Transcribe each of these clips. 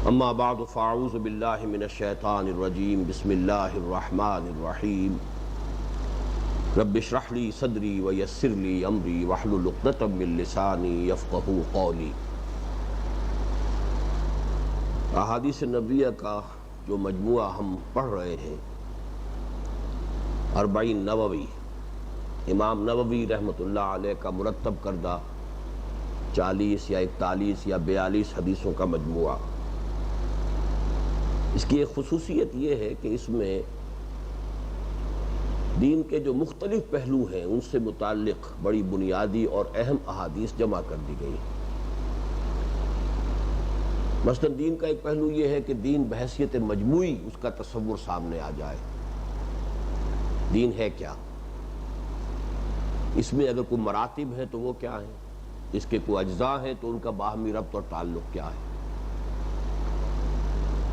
اما بعد فاعوذ باللہ من الشیطان الرجیم بسم اللہ الرحمن الرحیم رب اشرح لی صدری ویسر لی امری واحلل عقدۃ من لسانی یفقہوا قولی۔ احادیث نبویہ کا جو مجموعہ ہم پڑھ رہے ہیں، 40 نووی، امام نووی رحمۃ اللہ علیہ کا مرتب کردہ 40 یا 41 یا 42 حدیثوں کا مجموعہ۔ اس کی ایک خصوصیت یہ ہے کہ اس میں دین کے جو مختلف پہلو ہیں ان سے متعلق بڑی بنیادی اور اہم احادیث جمع کر دی گئی۔ مثلا دین کا ایک پہلو یہ ہے کہ دین بحیثیت مجموعی اس کا تصور سامنے آ جائے۔ دین ہے کیا؟ اس میں اگر کوئی مراتب ہے تو وہ کیا ہیں، اس کے کوئی اجزاء ہیں تو ان کا باہمی ربط اور تعلق کیا ہے۔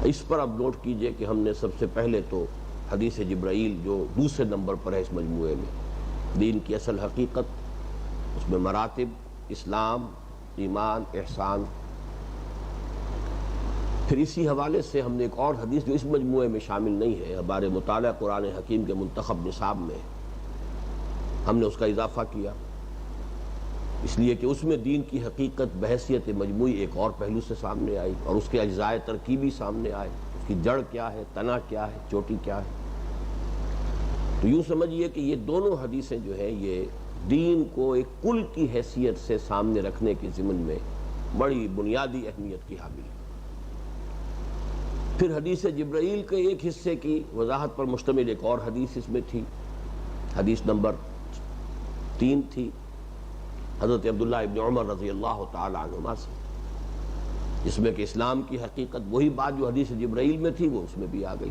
اس پر اب نوٹ کیجئے کہ ہم نے سب سے پہلے تو حدیث جبرائیل جو دوسرے نمبر پر ہے اس مجموعے میں، دین کی اصل حقیقت، اس میں مراتب، اسلام، ایمان، احسان۔ پھر اسی حوالے سے ہم نے ایک اور حدیث جو اس مجموعے میں شامل نہیں ہے، ہمارے مطالعہ قرآن حکیم کے منتخب نصاب میں، ہم نے اس کا اضافہ کیا، اس لیے کہ اس میں دین کی حقیقت بحیثیت مجموعی ایک اور پہلو سے سامنے آئی اور اس کے اجزائے ترکیبی سامنے آئے، اس کی جڑ کیا ہے، تنا کیا ہے، چوٹی کیا ہے۔ تو یوں سمجھیے کہ یہ دونوں حدیثیں جو ہیں یہ دین کو ایک کل کی حیثیت سے سامنے رکھنے کے ضمن میں بڑی بنیادی اہمیت کی حامل ہے۔ پھر حدیث جبرائیل کے ایک حصے کی وضاحت پر مشتمل ایک اور حدیث اس میں تھی، حدیث نمبر 3 تھی، حضرت عبداللہ ابن عمر رضی اللہ تعالی عنہما سے، جس میں کہ اسلام کی حقیقت وہی بات جو حدیث جبرائیل میں تھی وہ اس میں بھی آ گئی۔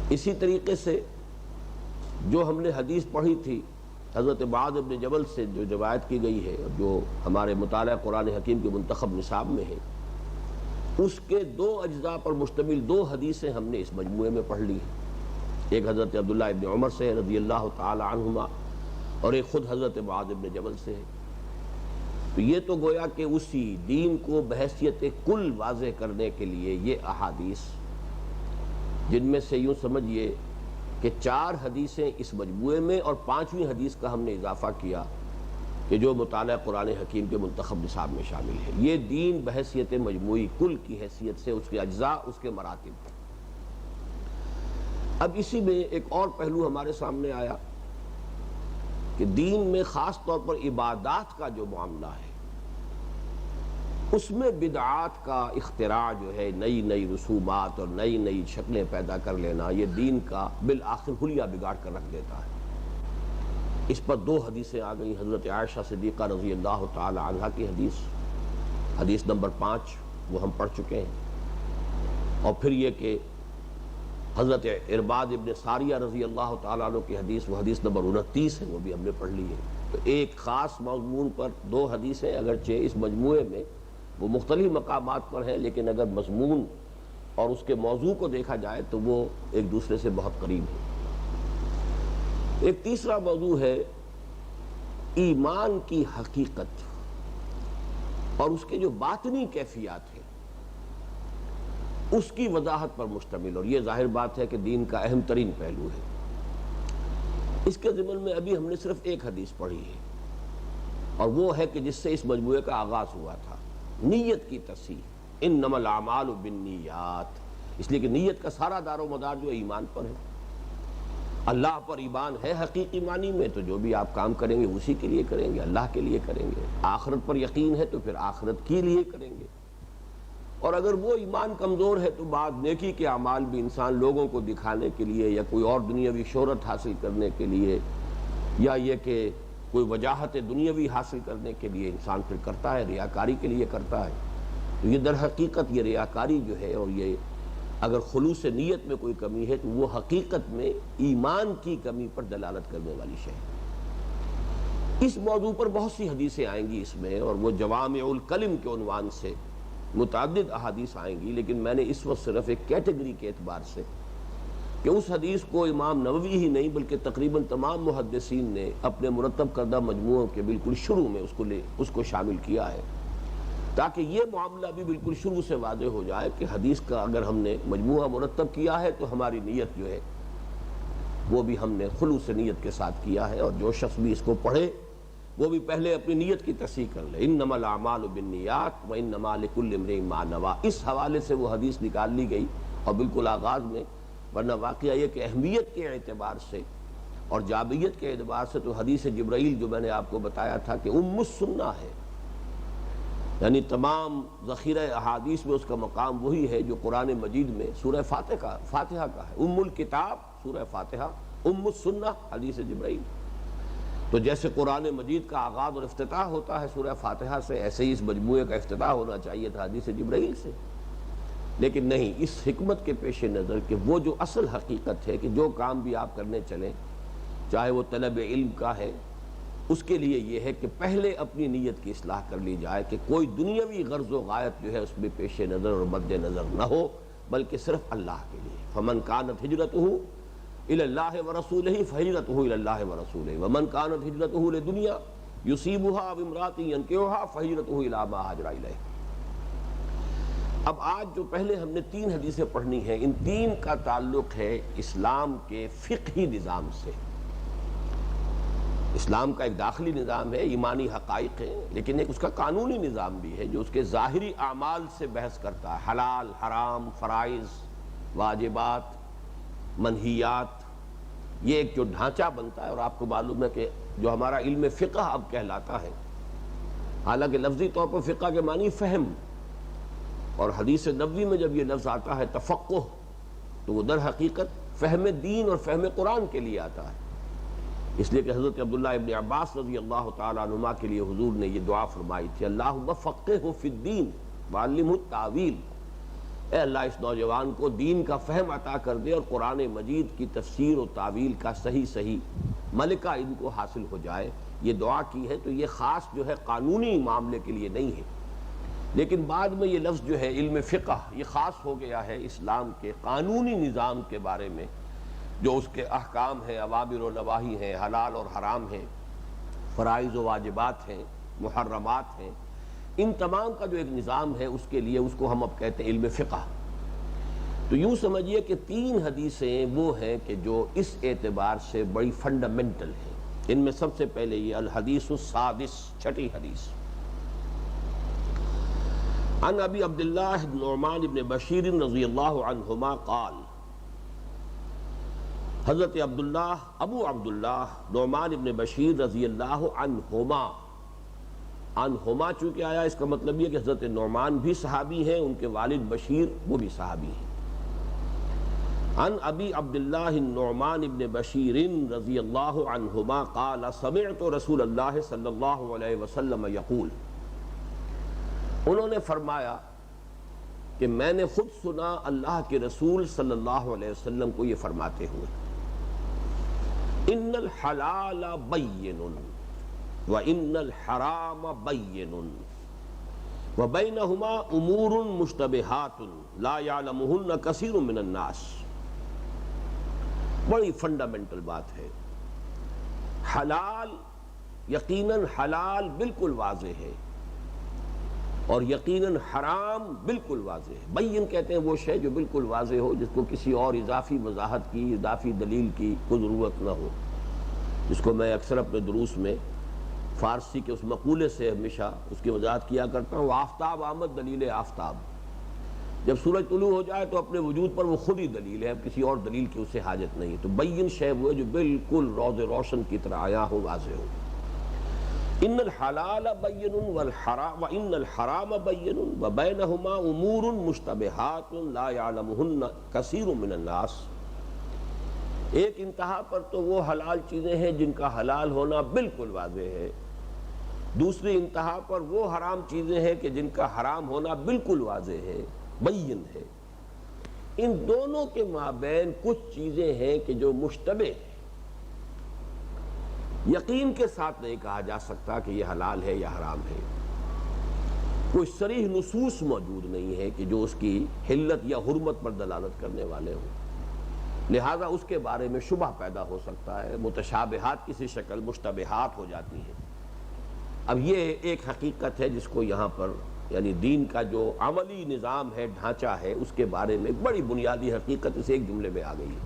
اسی طریقے سے جو ہم نے حدیث پڑھی تھی حضرت معاذ بن جبل سے جو روایت کی گئی ہے، جو ہمارے مطالعہ قرآن حکیم کے منتخب نصاب میں ہے، اس کے 2 اجزاء پر مشتمل 2 حدیثیں ہم نے اس مجموعے میں پڑھ لی ہیں۔ ایک حضرت عبداللہ ابن عمر سے رضی اللہ تعالی عنہما اور ایک خود حضرت معاذ بن جبل سے ہے۔ تو یہ تو گویا کہ اسی دین کو بحیثیت کل واضح کرنے کے لیے یہ احادیث، جن میں سے یوں سمجھیے کہ 4 حدیثیں اس مجموعے میں اور 5ویں حدیث کا ہم نے اضافہ کیا کہ جو مطالعہ قرآن حکیم کے منتخب نصاب میں شامل ہے۔ یہ دین بحیثیت مجموعی کل کی حیثیت سے اس کے اجزاء، اس کے مراتب۔ اب اسی میں ایک اور پہلو ہمارے سامنے آیا کہ دین میں خاص طور پر عبادات کا جو معاملہ ہے اس میں بدعات کا اختراع جو ہے، نئی نئی رسومات اور نئی نئی شکلیں پیدا کر لینا، یہ دین کا بالآخر حلیہ بگاڑ کر رکھ دیتا ہے۔ اس پر 2 حدیثیں آ گئیں، حضرت عائشہ صدیقہ رضی اللہ تعالی عنہا کی حدیث نمبر 5 وہ ہم پڑھ چکے ہیں، اور پھر یہ کہ حضرت ارباد ابن ساریہ رضی اللہ تعالیٰ عنہ کی حدیث، وہ حدیث نمبر 29 ہے، وہ بھی ہم نے پڑھ لی ہے۔ تو ایک خاص مضمون پر 2 حدیثیں، اگرچہ اس مجموعے میں وہ مختلف مقامات پر ہیں، لیکن اگر مضمون اور اس کے موضوع کو دیکھا جائے تو وہ ایک دوسرے سے بہت قریب ہیں۔ ایک تیسرا موضوع ہے ایمان کی حقیقت اور اس کے جو باطنی کیفیات ہیں اس کی وضاحت پر مشتمل، اور یہ ظاہر بات ہے کہ دین کا اہم ترین پہلو ہے۔ اس کے ضمن میں ابھی ہم نے صرف ایک حدیث پڑھی ہے، اور وہ ہے کہ جس سے اس مجموعے کا آغاز ہوا تھا، نیت کی تصحیح، انما الاعمال بالنیات، اس لیے کہ نیت کا سارا دار و مدار جو ایمان پر ہے۔ اللہ پر ایمان ہے حقیقی معنی میں تو جو بھی آپ کام کریں گے اسی کے لیے کریں گے، اللہ کے لیے کریں گے۔ آخرت پر یقین ہے تو پھر آخرت کے لیے کریں گے، اور اگر وہ ایمان کمزور ہے تو بعد نیکی کے اعمال بھی انسان لوگوں کو دکھانے کے لیے یا کوئی اور دنیاوی شہرت حاصل کرنے کے لیے یا یہ کہ کوئی وجاہت دنیاوی حاصل کرنے کے لیے انسان پھر کرتا ہے، ریاکاری کے لیے کرتا ہے۔ تو یہ در حقیقت یہ ریاکاری جو ہے، اور یہ اگر خلوص نیت میں کوئی کمی ہے تو وہ حقیقت میں ایمان کی کمی پر دلالت کرنے والی شے ہے۔ اس موضوع پر بہت سی حدیثیں آئیں گی اس میں، اور وہ جوامع الکلم کے عنوان سے متعدد احادیث آئیں گی، لیکن میں نے اس وقت صرف ایک کیٹیگری کے اعتبار سے کہ اس حدیث کو امام نووی ہی نہیں بلکہ تقریباً تمام محدثین نے اپنے مرتب کردہ مجموعوں کے بالکل شروع میں اس کو شامل کیا ہے، تاکہ یہ معاملہ بھی بالکل شروع سے واضح ہو جائے کہ حدیث کا اگر ہم نے مجموعہ مرتب کیا ہے تو ہماری نیت جو ہے وہ بھی ہم نے خلوص نیت کے ساتھ کیا ہے، اور جو شخص بھی اس کو پڑھے وہ بھی پہلے اپنی نیت کی تصحیح کر لے۔ انما الاعمال بالنیات وانما لکل امرئ ما نوی، اس حوالے سے وہ حدیث نکال لی گئی، اور بالکل آغاز میں، ورنہ واقعہ یہ کہ اہمیت کے اعتبار سے اور جابیت کے اعتبار سے تو حدیث جبرائیل جو میں نے آپ کو بتایا تھا کہ ام السنہ ہے، یعنی تمام ذخیرہ احادیث میں اس کا مقام وہی ہے جو قرآن مجید میں سورہ فاتحہ کا ہے۔ ام الکتاب سورہ فاتحہ، ام السنہ حدیث جبرائیل۔ تو جیسے قرآن مجید کا آغاز اور افتتاح ہوتا ہے سورہ فاتحہ سے، ایسے ہی اس مجموعے کا افتتاح ہونا چاہیے تھا حدیث جبرائیل سے، لیکن نہیں، اس حکمت کے پیش نظر کہ وہ جو اصل حقیقت ہے کہ جو کام بھی آپ کرنے چلیں، چاہے وہ طلب علم کا ہے، اس کے لیے یہ ہے کہ پہلے اپنی نیت کی اصلاح کر لی جائے کہ کوئی دنیاوی غرض و غایت جو ہے اس میں پیش نظر اور مد نظر نہ ہو، بلکہ صرف اللہ کے لیے۔ فمن کانت ہجرتہ الی اللہ ورسولہ فہجرتہ الی اللہ ورسولہ ومن کانت ہجرتہ لدنیا یصیبها او امرأۃ ینکحها فہجرتہ الی ما ہاجر الیہ۔ اب آج جو پہلے ہم نے 3 حدیثیں پڑھنی ہیں، ان 3 کا تعلق ہے اسلام کے فقہی نظام سے۔ اسلام کا ایک داخلی نظام ہے، ایمانی حقائق ہیں، لیکن ایک اس کا قانونی نظام بھی ہے جو اس کے ظاہری اعمال سے بحث کرتا ہے، حلال، حرام، فرائض، واجبات، منہیات۔ یہ ایک جو ڈھانچہ بنتا ہے، اور آپ کو معلوم ہے کہ جو ہمارا علم فقہ اب کہلاتا ہے، حالانکہ لفظی طور پر فقہ کے معنی فہم، اور حدیث نبوی میں جب یہ لفظ آتا ہے تفقہ، تو وہ در حقیقت فہم دین اور فہم قرآن کے لیے آتا ہے۔ اس لیے کہ حضرت عبداللہ ابن عباس رضی اللہ تعالیٰ عنہما کے لیے حضور نے یہ دعا فرمائی تھی، اللہم فقہہ فی الدین وعلمہ التاویل، اے اللہ اس نوجوان کو دین کا فہم عطا کر دے اور قرآن مجید کی تفسیر و تعویل کا صحیح ملکہ ان کو حاصل ہو جائے۔ یہ دعا کی ہے، تو یہ خاص جو ہے قانونی معاملے کے لیے نہیں ہے، لیکن بعد میں یہ لفظ جو ہے علم فقہ یہ خاص ہو گیا ہے اسلام کے قانونی نظام کے بارے میں، جو اس کے احکام ہیں، اوامر و نواہی ہیں، حلال اور حرام ہیں، فرائض و واجبات ہیں، محرمات ہیں، ان تمام کا جو ایک نظام ہے اس کے لیے اس کو ہم اب کہتے ہیں علم فقہ۔ تو یوں سمجھیے کہ 3 حدیثیں وہ ہیں کہ جو اس اعتبار سے بڑی فنڈامنٹل ہیں۔ ان میں سب سے پہلے یہ الحدیث السادس، 6ٹھی حدیث، عن ابی عبداللہ نعمان بن بشیر رضی اللہ عنہما قال، حضرت عبداللہ ابو عبداللہ نعمان بن بشیر رضی اللہ عنہما چونکہ آیا، اس کا مطلب یہ کہ حضرت نعمان بھی صحابی ہیں، ان کے والد بشیر وہ بھی صحابی ہیں۔ عن ابی عبداللہ نعمان بن بشیر رضی اللہ عنہما قال سمعت رسول اللہ صلی اللہ علیہ وسلم یقول، انہوں نے فرمایا کہ میں نے خود سنا اللہ کے رسول صلی اللہ علیہ وسلم کو یہ فرماتے ہوئے، ان الحلال بین وان الحرام بین وبینہما امور مشتبہات لا یعلمہن کثیر من الناس۔ بڑی فنڈامنٹل بات ہے۔ حلال، یقیناً حلال بالکل واضح ہے، اور یقیناً حرام بالکل واضح ہے۔ بین کہتے ہیں وہ شے جو بالکل واضح ہو، جس کو کسی اور اضافی وضاحت کی، اضافی دلیل کی کوئی ضرورت نہ ہو، جس کو میں اکثر اپنے دروس میں فارسی کے اس مقولے سے ہمیشہ اس کی وضاحت کیا کرتا ہوں، آفتاب آمد دلیل آفتاب۔ جب سورج طلوع ہو جائے تو اپنے وجود پر وہ خود ہی دلیل ہے، کسی اور دلیل کی اسے حاجت نہیں۔ تو بین شے وہ جو بالکل روز روشن کی طرح آیا ہو، واضح ہو۔ ان الحلال بین والحرام وان الحرام بین وبینہما امور مشتبہات لا یعلمہن کثیر من الناس۔ ایک انتہا پر تو وہ حلال چیزیں ہیں جن کا حلال ہونا بالکل واضح ہے، دوسری انتہا پر وہ حرام چیزیں ہیں کہ جن کا حرام ہونا بالکل واضح ہے، بین ہے۔ ان دونوں کے مابین کچھ چیزیں ہیں کہ جو مشتبہ ہیں، یقین کے ساتھ نہیں کہا جا سکتا کہ یہ حلال ہے یا حرام ہے، کوئی صریح نصوص موجود نہیں ہے کہ جو اس کی حلت یا حرمت پر دلالت کرنے والے ہوں، لہذا اس کے بارے میں شبہ پیدا ہو سکتا ہے، متشابہات کسی شکل مشتبہات ہو جاتی ہیں۔ اب یہ ایک حقیقت ہے جس کو یہاں پر یعنی دین کا جو عملی نظام ہے، ڈھانچہ ہے، اس کے بارے میں ایک بڑی بنیادی حقیقت اس ایک جملے میں آ گئی ہے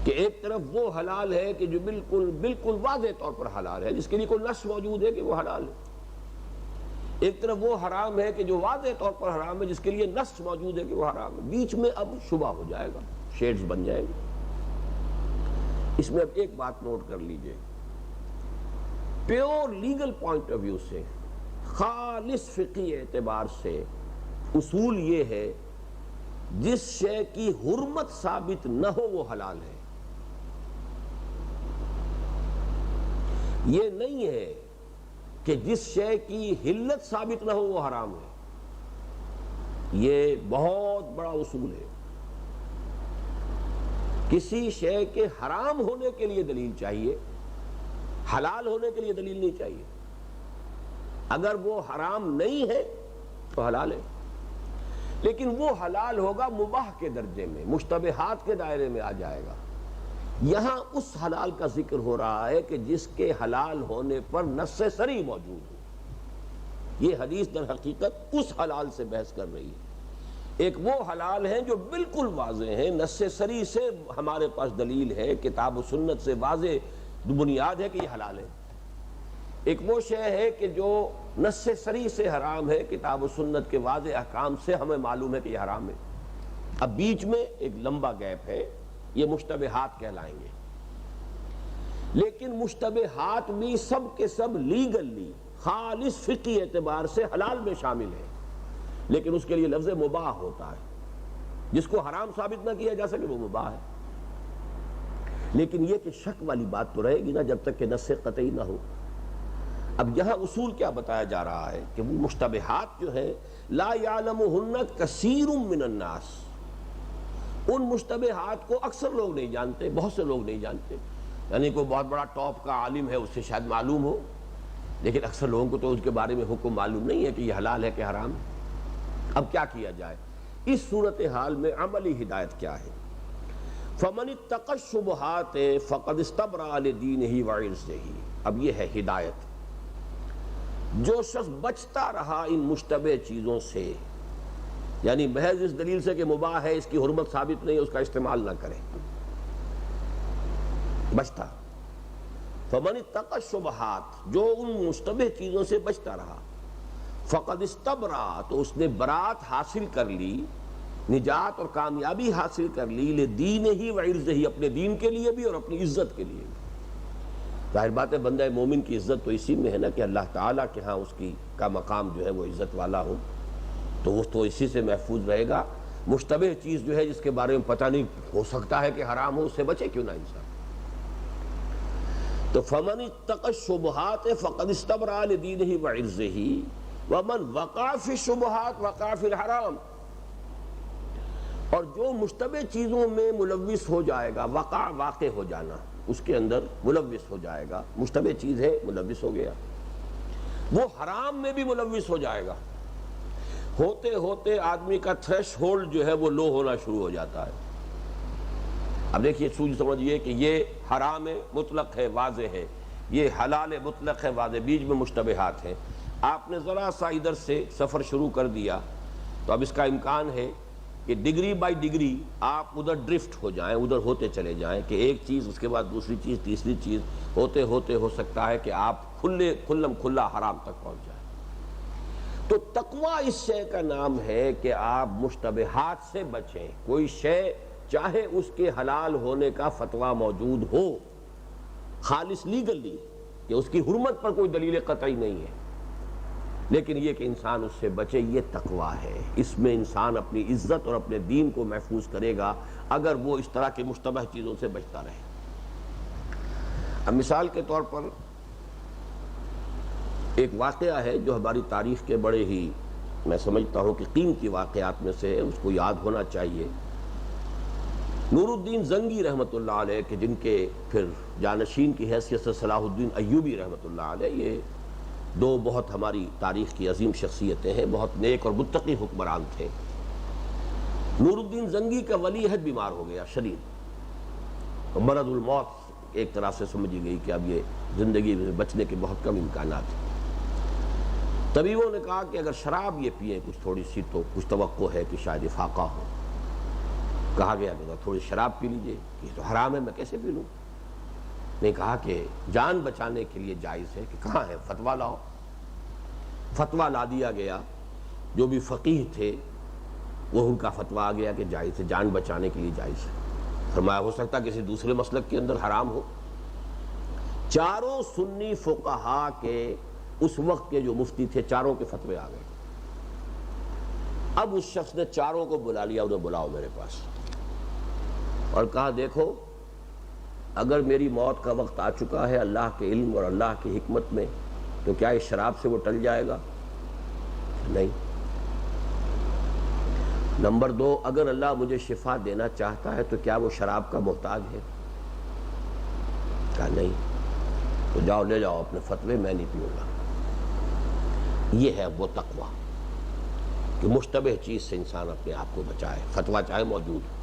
کہ ایک طرف وہ حلال ہے کہ جو بالکل واضح طور پر حلال ہے، جس کے لیے کوئی نص موجود ہے کہ وہ حلال ہے، ایک طرف وہ حرام ہے کہ جو واضح طور پر حرام ہے، جس کے لیے نص موجود ہے کہ وہ حرام ہے، بیچ میں اب شبہ ہو جائے گا، شیڈز بن جائیں گے۔ اس میں اب ایک بات نوٹ کر لیجئے، pure legal point of view سے، خالص فقہی اعتبار سے اصول یہ ہے جس شے کی حرمت ثابت نہ ہو وہ حلال ہے۔ یہ نہیں ہے کہ جس شے کی حلت ثابت نہ ہو وہ حرام ہے۔ یہ بہت بڑا اصول ہے۔ کسی شے کے حرام ہونے کے لیے دلیل چاہیے، حلال ہونے کے لیے دلیل نہیں چاہیے۔ اگر وہ حرام نہیں ہے تو حلال ہے، لیکن وہ حلال ہوگا مباح کے درجے میں، مشتبہات کے دائرے میں آ جائے گا۔ یہاں اس حلال کا ذکر ہو رہا ہے کہ جس کے حلال ہونے پر نص صریح موجود ہو۔ یہ حدیث در حقیقت اس حلال سے بحث کر رہی ہے۔ ایک وہ حلال ہیں جو بالکل واضح ہیں، نص صریح سے ہمارے پاس دلیل ہے، کتاب و سنت سے واضح بنیاد ہے کہ یہ حلال ہے۔ ایک وہ شے ہے کہ جو نص صریح سے حرام ہے، کتاب و سنت کے واضح احکام سے ہمیں معلوم ہے کہ یہ حرام ہے۔ اب بیچ میں ایک لمبا گیپ ہے، یہ مشتبہات کہلائیں گے۔ لیکن مشتبہات بھی سب کے سب لیگلی خالص فقہی اعتبار سے حلال میں شامل ہیں، لیکن اس کے لیے لفظ مباح ہوتا ہے۔ جس کو حرام ثابت نہ کیا جا سکے وہ مباح ہے۔ لیکن یہ کہ شک والی بات تو رہے گی نا جب تک کہ نص قطعی نہ ہو۔ اب یہاں اصول کیا بتایا جا رہا ہے کہ وہ مشتبہات جو ہیں لا یعلمہن کثیر من الناس، ان مشتبہات کو اکثر لوگ نہیں جانتے، بہت سے لوگ نہیں جانتے۔ یعنی کوئی بہت بڑا ٹاپ کا عالم ہے، اس سے شاید معلوم ہو، لیکن اکثر لوگوں کو تو اس کے بارے میں حکم معلوم نہیں ہے کہ یہ حلال ہے کہ حرام ہے۔ اب کیا کیا جائے؟ اس صورتحال میں عملی ہدایت کیا ہے؟ فَمَنِ اتَّقَى الشُّبُهَاتِ فَقَدِ اسْتَبْرَأَ لِدِينِهِ وَعِرْضِهِ۔ اب یہ ہے ہدایت۔ جو شخص بچتا رہا ان مشتبہ چیزوں سے، یعنی محض اس دلیل سے کہ مباح ہے، اس کی حرمت ثابت نہیں، اس کا استعمال نہ کرے، بچتا۔ فَمَنِ اتَّقَى الشُّبُهَاتِ، جو ان مشتبہ چیزوں سے بچتا رہا، فَقَدْ اسْتَبْرَأَ، تو اس نے برات حاصل کر لی، نجات اور کامیابی حاصل کر لی، لِدِينِهِ وَعِرْضِهِ، اپنے دین کے لیے بھی اور اپنی عزت کے لیے بھی۔ ظاہر بات ہے بندہ مومن کی عزت تو اسی میں ہے نا کہ اللہ تعالیٰ کے ہاں اس کا مقام جو ہے وہ عزت والا ہو، تو وہ تو اسی سے محفوظ رہے گا۔ مشتبہ چیز جو ہے جس کے بارے میں پتہ نہیں، ہو سکتا ہے کہ حرام ہو، اس سے بچے کیوں نہ انسان۔ تو فَمَنِ اتَّقَى الشُّبُهَاتِ فَقَدِ اسْتَبْرَأَ لِدِينِهِ وَعِرْضِهِ وَمَنْ وَقَعَ فِي الشُّبُهَاتِ وَقَعَ فِي الْحَرَامِ، اور جو مشتبہ چیزوں میں ملوث ہو جائے گا، واقع ہو جانا، اس کے اندر ملوث ہو جائے گا، مشتبہ چیز ہے ملوث ہو گیا، وہ حرام میں بھی ملوث ہو جائے گا۔ ہوتے ہوتے آدمی کا تھریش ہولڈ جو ہے وہ لو ہونا شروع ہو جاتا ہے۔ اب دیکھیے سمجھیے کہ یہ حرام مطلق ہے، واضح ہے، یہ حلال مطلق ہے، واضح، بیچ میں مشتبہات ہیں۔ آپ نے ذرا سا ادھر سے سفر شروع کر دیا تو اب اس کا امکان ہے کہ ڈگری بائی ڈگری آپ ادھر ڈرفٹ ہو جائیں، ادھر ہوتے چلے جائیں کہ ایک چیز اس کے بعد دوسری چیز، تیسری چیز، ہوتے ہوتے ہو سکتا ہے کہ آپ کھلا حرام تک پہنچ جائیں۔ تو تقوی اس شے کا نام ہے کہ آپ مشتبہات سے بچیں۔ کوئی شے چاہے اس کے حلال ہونے کا فتویٰ موجود ہو، خالص لیگلی کہ اس کی حرمت پر کوئی دلیل قطعی نہیں ہے، لیکن یہ کہ انسان اس سے بچے، یہ تقویٰ ہے۔ اس میں انسان اپنی عزت اور اپنے دین کو محفوظ کرے گا اگر وہ اس طرح کے مشتبہ چیزوں سے بچتا رہے۔ اب مثال کے طور پر ایک واقعہ ہے جو ہماری تاریخ کے بڑے ہی، میں سمجھتا ہوں کہ قیمتی واقعات میں سے ہے، اس کو یاد ہونا چاہیے۔ نور الدین زنگی رحمۃ اللہ علیہ کہ جن کے پھر جانشین کی حیثیت سے صلاح الدین ایوبی رحمۃ اللہ علیہ، یہ دو بہت ہماری تاریخ کی عظیم شخصیتیں ہیں، بہت نیک اور متقی حکمران تھے۔ نور الدین زنگی کا ولی عہد بیمار ہو گیا شدید، مرض الموت ایک طرح سے سمجھی گئی کہ اب یہ زندگی میں بچنے کے بہت کم امکانات ہیں۔ طبیبوں نے کہا کہ اگر شراب یہ پئیں کچھ تھوڑی سی تو کچھ توقع ہے کہ شاید افاقہ ہو. کہا گیا کہ تھوڑی شراب پی لیجئے. یہ تو حرام ہے، میں کیسے پی لوں؟ نے کہا کہ جان بچانے کے لیے جائز ہے. کہ کہاں ہے؟ فتویٰ لاؤ. فتویٰ لا دیا گیا. جو بھی فقیہ تھے وہ ان کا فتویٰ آ گیا کہ جائز ہے، جان بچانے کے لیے جائز ہے. فرمایا ہو سکتا کسی دوسرے مسلک کے اندر حرام ہو. چاروں سنی فقہا کے اس وقت کے جو مفتی تھے چاروں کے فتوے آ گئے. اب اس شخص نے چاروں کو بلا لیا. انہیں بلاؤ میرے پاس، اور کہا دیکھو اگر میری موت کا وقت آ چکا ہے اللہ کے علم اور اللہ کی حکمت میں تو کیا اس شراب سے وہ ٹل جائے گا؟ نہیں. نمبر 2، اگر اللہ مجھے شفا دینا چاہتا ہے تو کیا وہ شراب کا محتاج ہے؟ کہا نہیں. تو جاؤ لے جاؤ اپنے فتوے، میں نہیں پیوں گا. یہ ہے وہ تقویٰ کہ مشتبہ چیز سے انسان اپنے آپ کو بچائے، فتویٰ چاہے موجود ہو.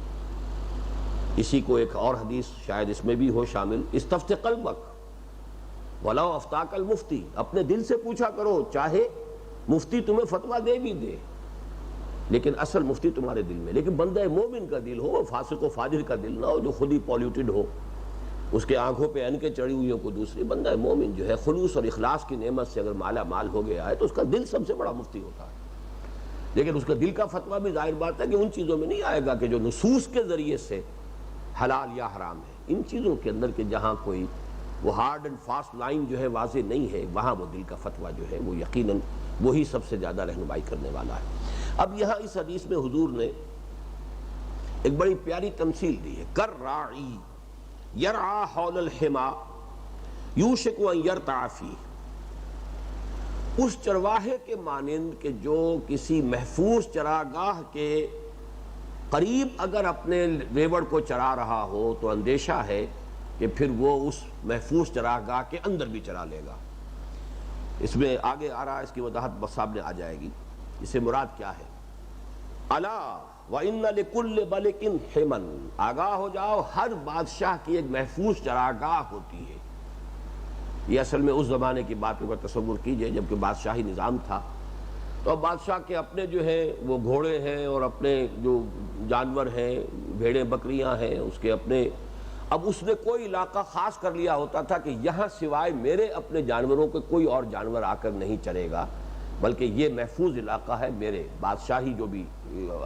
اسی کو ایک اور حدیث شاید اس میں بھی ہو شامل، استفت قلبک ولو افتاک المفتی. اپنے دل سے پوچھا کرو، چاہے مفتی تمہیں فتویٰ دے بھی دے لیکن اصل مفتی تمہارے دل میں. لیکن بندہ مومن کا دل ہو، فاسق و فاجر کا دل نہ ہو جو خود ہی پولیوٹڈ ہو، اس کے آنکھوں پہ اینکیں چڑھی ہوئی ہوں. کو دوسری بندہ مومن جو ہے خلوص اور اخلاص کی نعمت سے اگر مالا مال ہو گیا ہے تو اس کا دل سب سے بڑا مفتی ہوتا ہے. لیکن اس کا دل کا فتویٰ بھی ظاہر بات ہے کہ ان چیزوں میں نہیں آئے گا کہ جو نصوص کے ذریعے سے حلال یا حرام ہے. ان چیزوں کے اندر کہ جہاں کوئی وہ ہارڈ اینڈ فاسٹ لائن جو ہے واضح نہیں ہے، وہاں وہ دل کا فتویٰ جو ہے وہ یقیناً وہی سب سے زیادہ رہنمائی کرنے والا ہے. اب یہاں اس حدیث میں حضور نے ایک بڑی پیاری تمثیل دی ہے. کر راعی یرعا حول الحما یوشک ان یرتع فیہ. اس چرواہے کے مانند کہ جو کسی محفوظ چراگاہ کے قریب اگر اپنے ریوڑ کو چرا رہا ہو تو اندیشہ ہے کہ پھر وہ اس محفوظ چراگاہ کے اندر بھی چرا لے گا. اس میں آگے آ رہا ہے، اس کی وضاحت بس سامنے آ جائے گی. اس سے مراد کیا ہے؟ الا وَإِنَّ لِكُلِّ مَلِكٍ حِمًا. آگاہ ہو جاؤ، ہر بادشاہ کی ایک محفوظ چراگاہ ہوتی ہے. یہ اصل میں اس زمانے کی بات کو تصور کیجئے جبکہ بادشاہی نظام تھا. تو اب بادشاہ کے اپنے جو ہیں وہ گھوڑے ہیں اور اپنے جو جانور ہیں، بھیڑیں بکریاں ہیں، اس کے اپنے. اب اس نے کوئی علاقہ خاص کر لیا ہوتا تھا کہ یہاں سوائے میرے اپنے جانوروں کے کوئی اور جانور آ کر نہیں چرے گا، بلکہ یہ محفوظ علاقہ ہے میرے بادشاہی جو بھی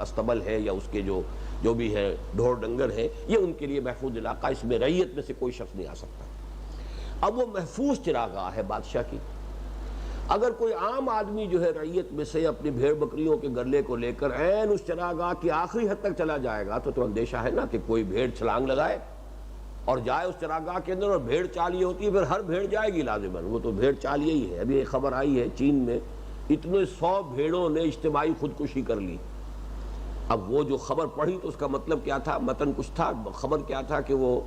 استبل ہے یا اس کے جو بھی ہے ڈھور ڈنگر ہیں، یہ ان کے لیے محفوظ علاقہ. اس میں رعیت میں سے کوئی شخص نہیں آ سکتا. اب وہ محفوظ چراگاہ ہے بادشاہ کی. اگر کوئی عام آدمی جو ہے رعیت میں سے اپنی بھیڑ بکریوں کے گرلے کو لے کر عین اس چراگاہ کی آخری حد تک چلا جائے گا تو اندیشہ ہے نا کہ کوئی بھیڑ چھلانگ لگائے اور جائے اس چراگاہ کے اندر. اور بھیڑ چالیے ہوتی ہے، پھر ہر بھیڑ جائے گی لازماً. وہ تو بھیڑ چالیے ہی ہے. ابھی ایک خبر آئی ہے چین میں اتنے 100 بھیڑوں نے اجتماعی خودکشی کر لی. اب وہ جو خبر پڑھی تو اس کا مطلب کیا تھا؟ متن کچھ تھا. خبر کیا تھا کہ وہ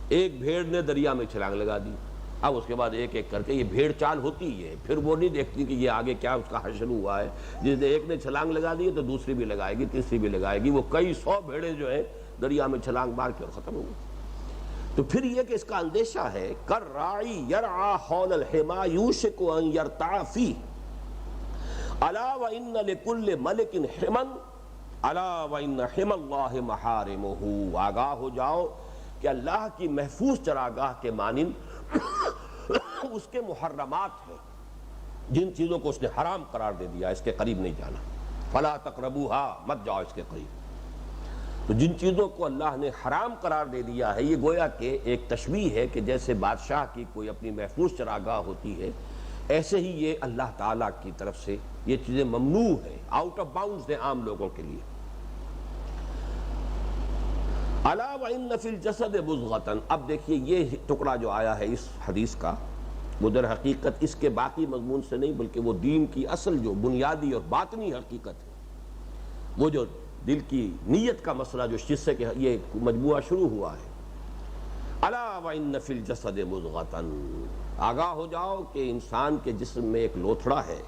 ایک بھیڑ نے دریا میں چھلانگ لگا دی. اب اس کے بعد ایک ایک کر کے یہ بھیڑ چال ہوتی ہے، پھر وہ نہیں دیکھتی کہ یہ آگے کیا اس کا حشر ہوا ہے. جس نے ایک نے چھلانگ لگا دی تو دوسری بھی لگائے گی، تیسری بھی لگائے گی. وہ کئی 100 بھیڑیں جو ہیں دریا میں چھلانگ مار کے اور ختم ہو گئی. تو پھر یہ کہ اس کا اندیشہ ہے کر راعی یرعا حول الحما یوشک ان یرتع فیہ الا وان لکل ملک حما الا وان حما اللہ محارمہ. آگاہ ہو جاؤ کہ اللہ کی محفوظ چراگاہ کے مانند اس کے محرمات ہیں. جن چیزوں کو اس نے حرام قرار دے دیا اس کے قریب نہیں جانا. فلا تقربوها، مت جاؤ اس کے قریب. تو جن چیزوں کو اللہ نے حرام قرار دے دیا ہے یہ گویا کہ ایک تشبیہ ہے کہ جیسے بادشاہ کی کوئی اپنی محفوظ چراگاہ ہوتی ہے، ایسے ہی یہ اللہ تعالیٰ کی طرف سے یہ چیزیں ممنوع ہیں، آؤٹ آف باؤنڈز ہیں عام لوگوں کے لیے. الا وان فی الجسد مضغۃ. اب دیکھیے یہ ٹکڑا جو آیا ہے اس حدیث کا وہ در حقیقت اس کے باقی مضمون سے نہیں بلکہ وہ دین کی اصل جو بنیادی اور باطنی حقیقت ہے، وہ جو دل کی نیت کا مسئلہ جو جس سے کہ یہ مجموعہ شروع ہوا ہے. الا وان فی الجسد مضغۃ. آگاہ ہو جاؤ کہ انسان کے جسم میں ایک لوتھڑا ہے.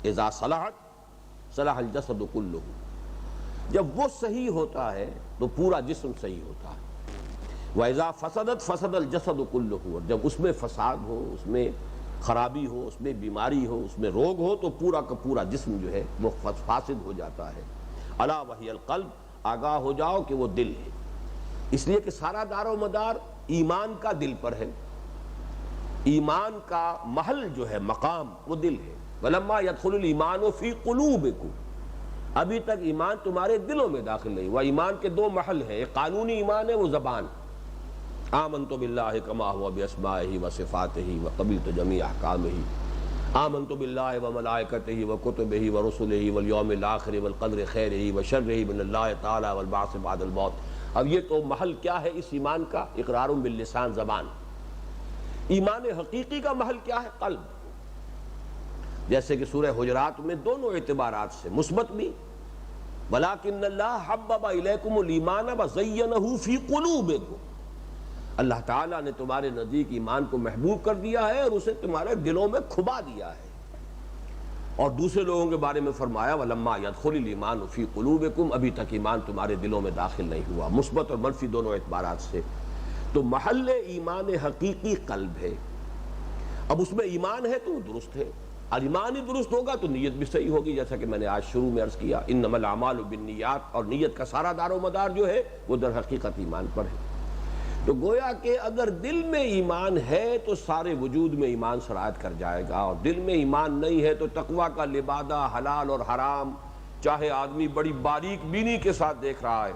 اذا صلحت صلح الجسد کلہ. جب وہ صحیح ہوتا ہے تو پورا جسم صحیح ہوتا ہے. وَإِذَا فَسَدَتْ فَسَدَ الْجَسَدُ كُلُّهُ. اور جب اس میں فساد ہو، اس میں خرابی ہو، اس میں بیماری ہو، اس میں روگ ہو تو پورا کا پورا جسم جو ہے وہ فاسد ہو جاتا ہے۔ الا وہی القلب، آگاہ ہو جاؤ کہ وہ دل ہے، اس لیے کہ سارا دار و مدار ایمان کا دل پر ہے، ایمان کا محل جو ہے، مقام، وہ دل ہے۔ وَلَمَّا يَدْخُلُ الْإِيمَانُ فِي قُلُوبِكُمْ، ابھی تک ایمان تمہارے دلوں میں داخل نہیں ہوا۔ ایمان کے دو محل ہیں، ایک قانونی ایمان ہے، وہ زبان، آمنت باللہ کما ہوا باسمائہ وصفاتہ وقبلت جمیع احکامہ، آمنت باللہ وملائکتہ وکتبہ ورسلہ والیوم الآخر والقدر خیرہ وشرہ من اللہ تعالی والبعث بعد الموت۔ اب یہ تو محل کیا ہے اس ایمان کا؟ اقرار باللسان، زبان۔ ایمان حقیقی کا محل کیا ہے؟ قلب۔ جیسے کہ سورہ حجرات میں دونوں اعتبارات سے مثبت بھی، وَلَٰكِنَّ اللَّهَ حَبَّبَ إِلَيْكُمُ الْإِيمَانَ وَزَيَّنَهُ فِي قُلُوبِكُمْ، اللہ تعالیٰ نے تمہارے نزدیک ایمان کو محبوب کر دیا ہے اور اسے تمہارے دلوں میں کھبا دیا ہے۔ اور دوسرے لوگوں کے بارے میں فرمایا وَلَمَّا يَدْخُلِ الْإِيمَانُ فِي قُلُوبِكُمْ، ابھی تک ایمان تمہارے دلوں میں داخل نہیں ہوا، مثبت اور منفی دونوں اعتبارات سے۔ تو محل ایمان حقیقی قلب ہے۔ اب اس میں ایمان ہے تو وہ درست ہے، اور ایمان ہی درست ہوگا تو نیت بھی صحیح ہوگی، جیسا کہ میں نے آج شروع میں عرض کیا انما الاعمال بالنیات، اور نیت کا سارا دار و مدار جو ہے وہ در حقیقت ایمان پر ہے۔ تو گویا کہ اگر دل میں ایمان ہے تو سارے وجود میں ایمان سرایت کر جائے گا، اور دل میں ایمان نہیں ہے تو تقویٰ کا لبادہ، حلال اور حرام چاہے آدمی بڑی باریک بینی کے ساتھ دیکھ رہا ہے،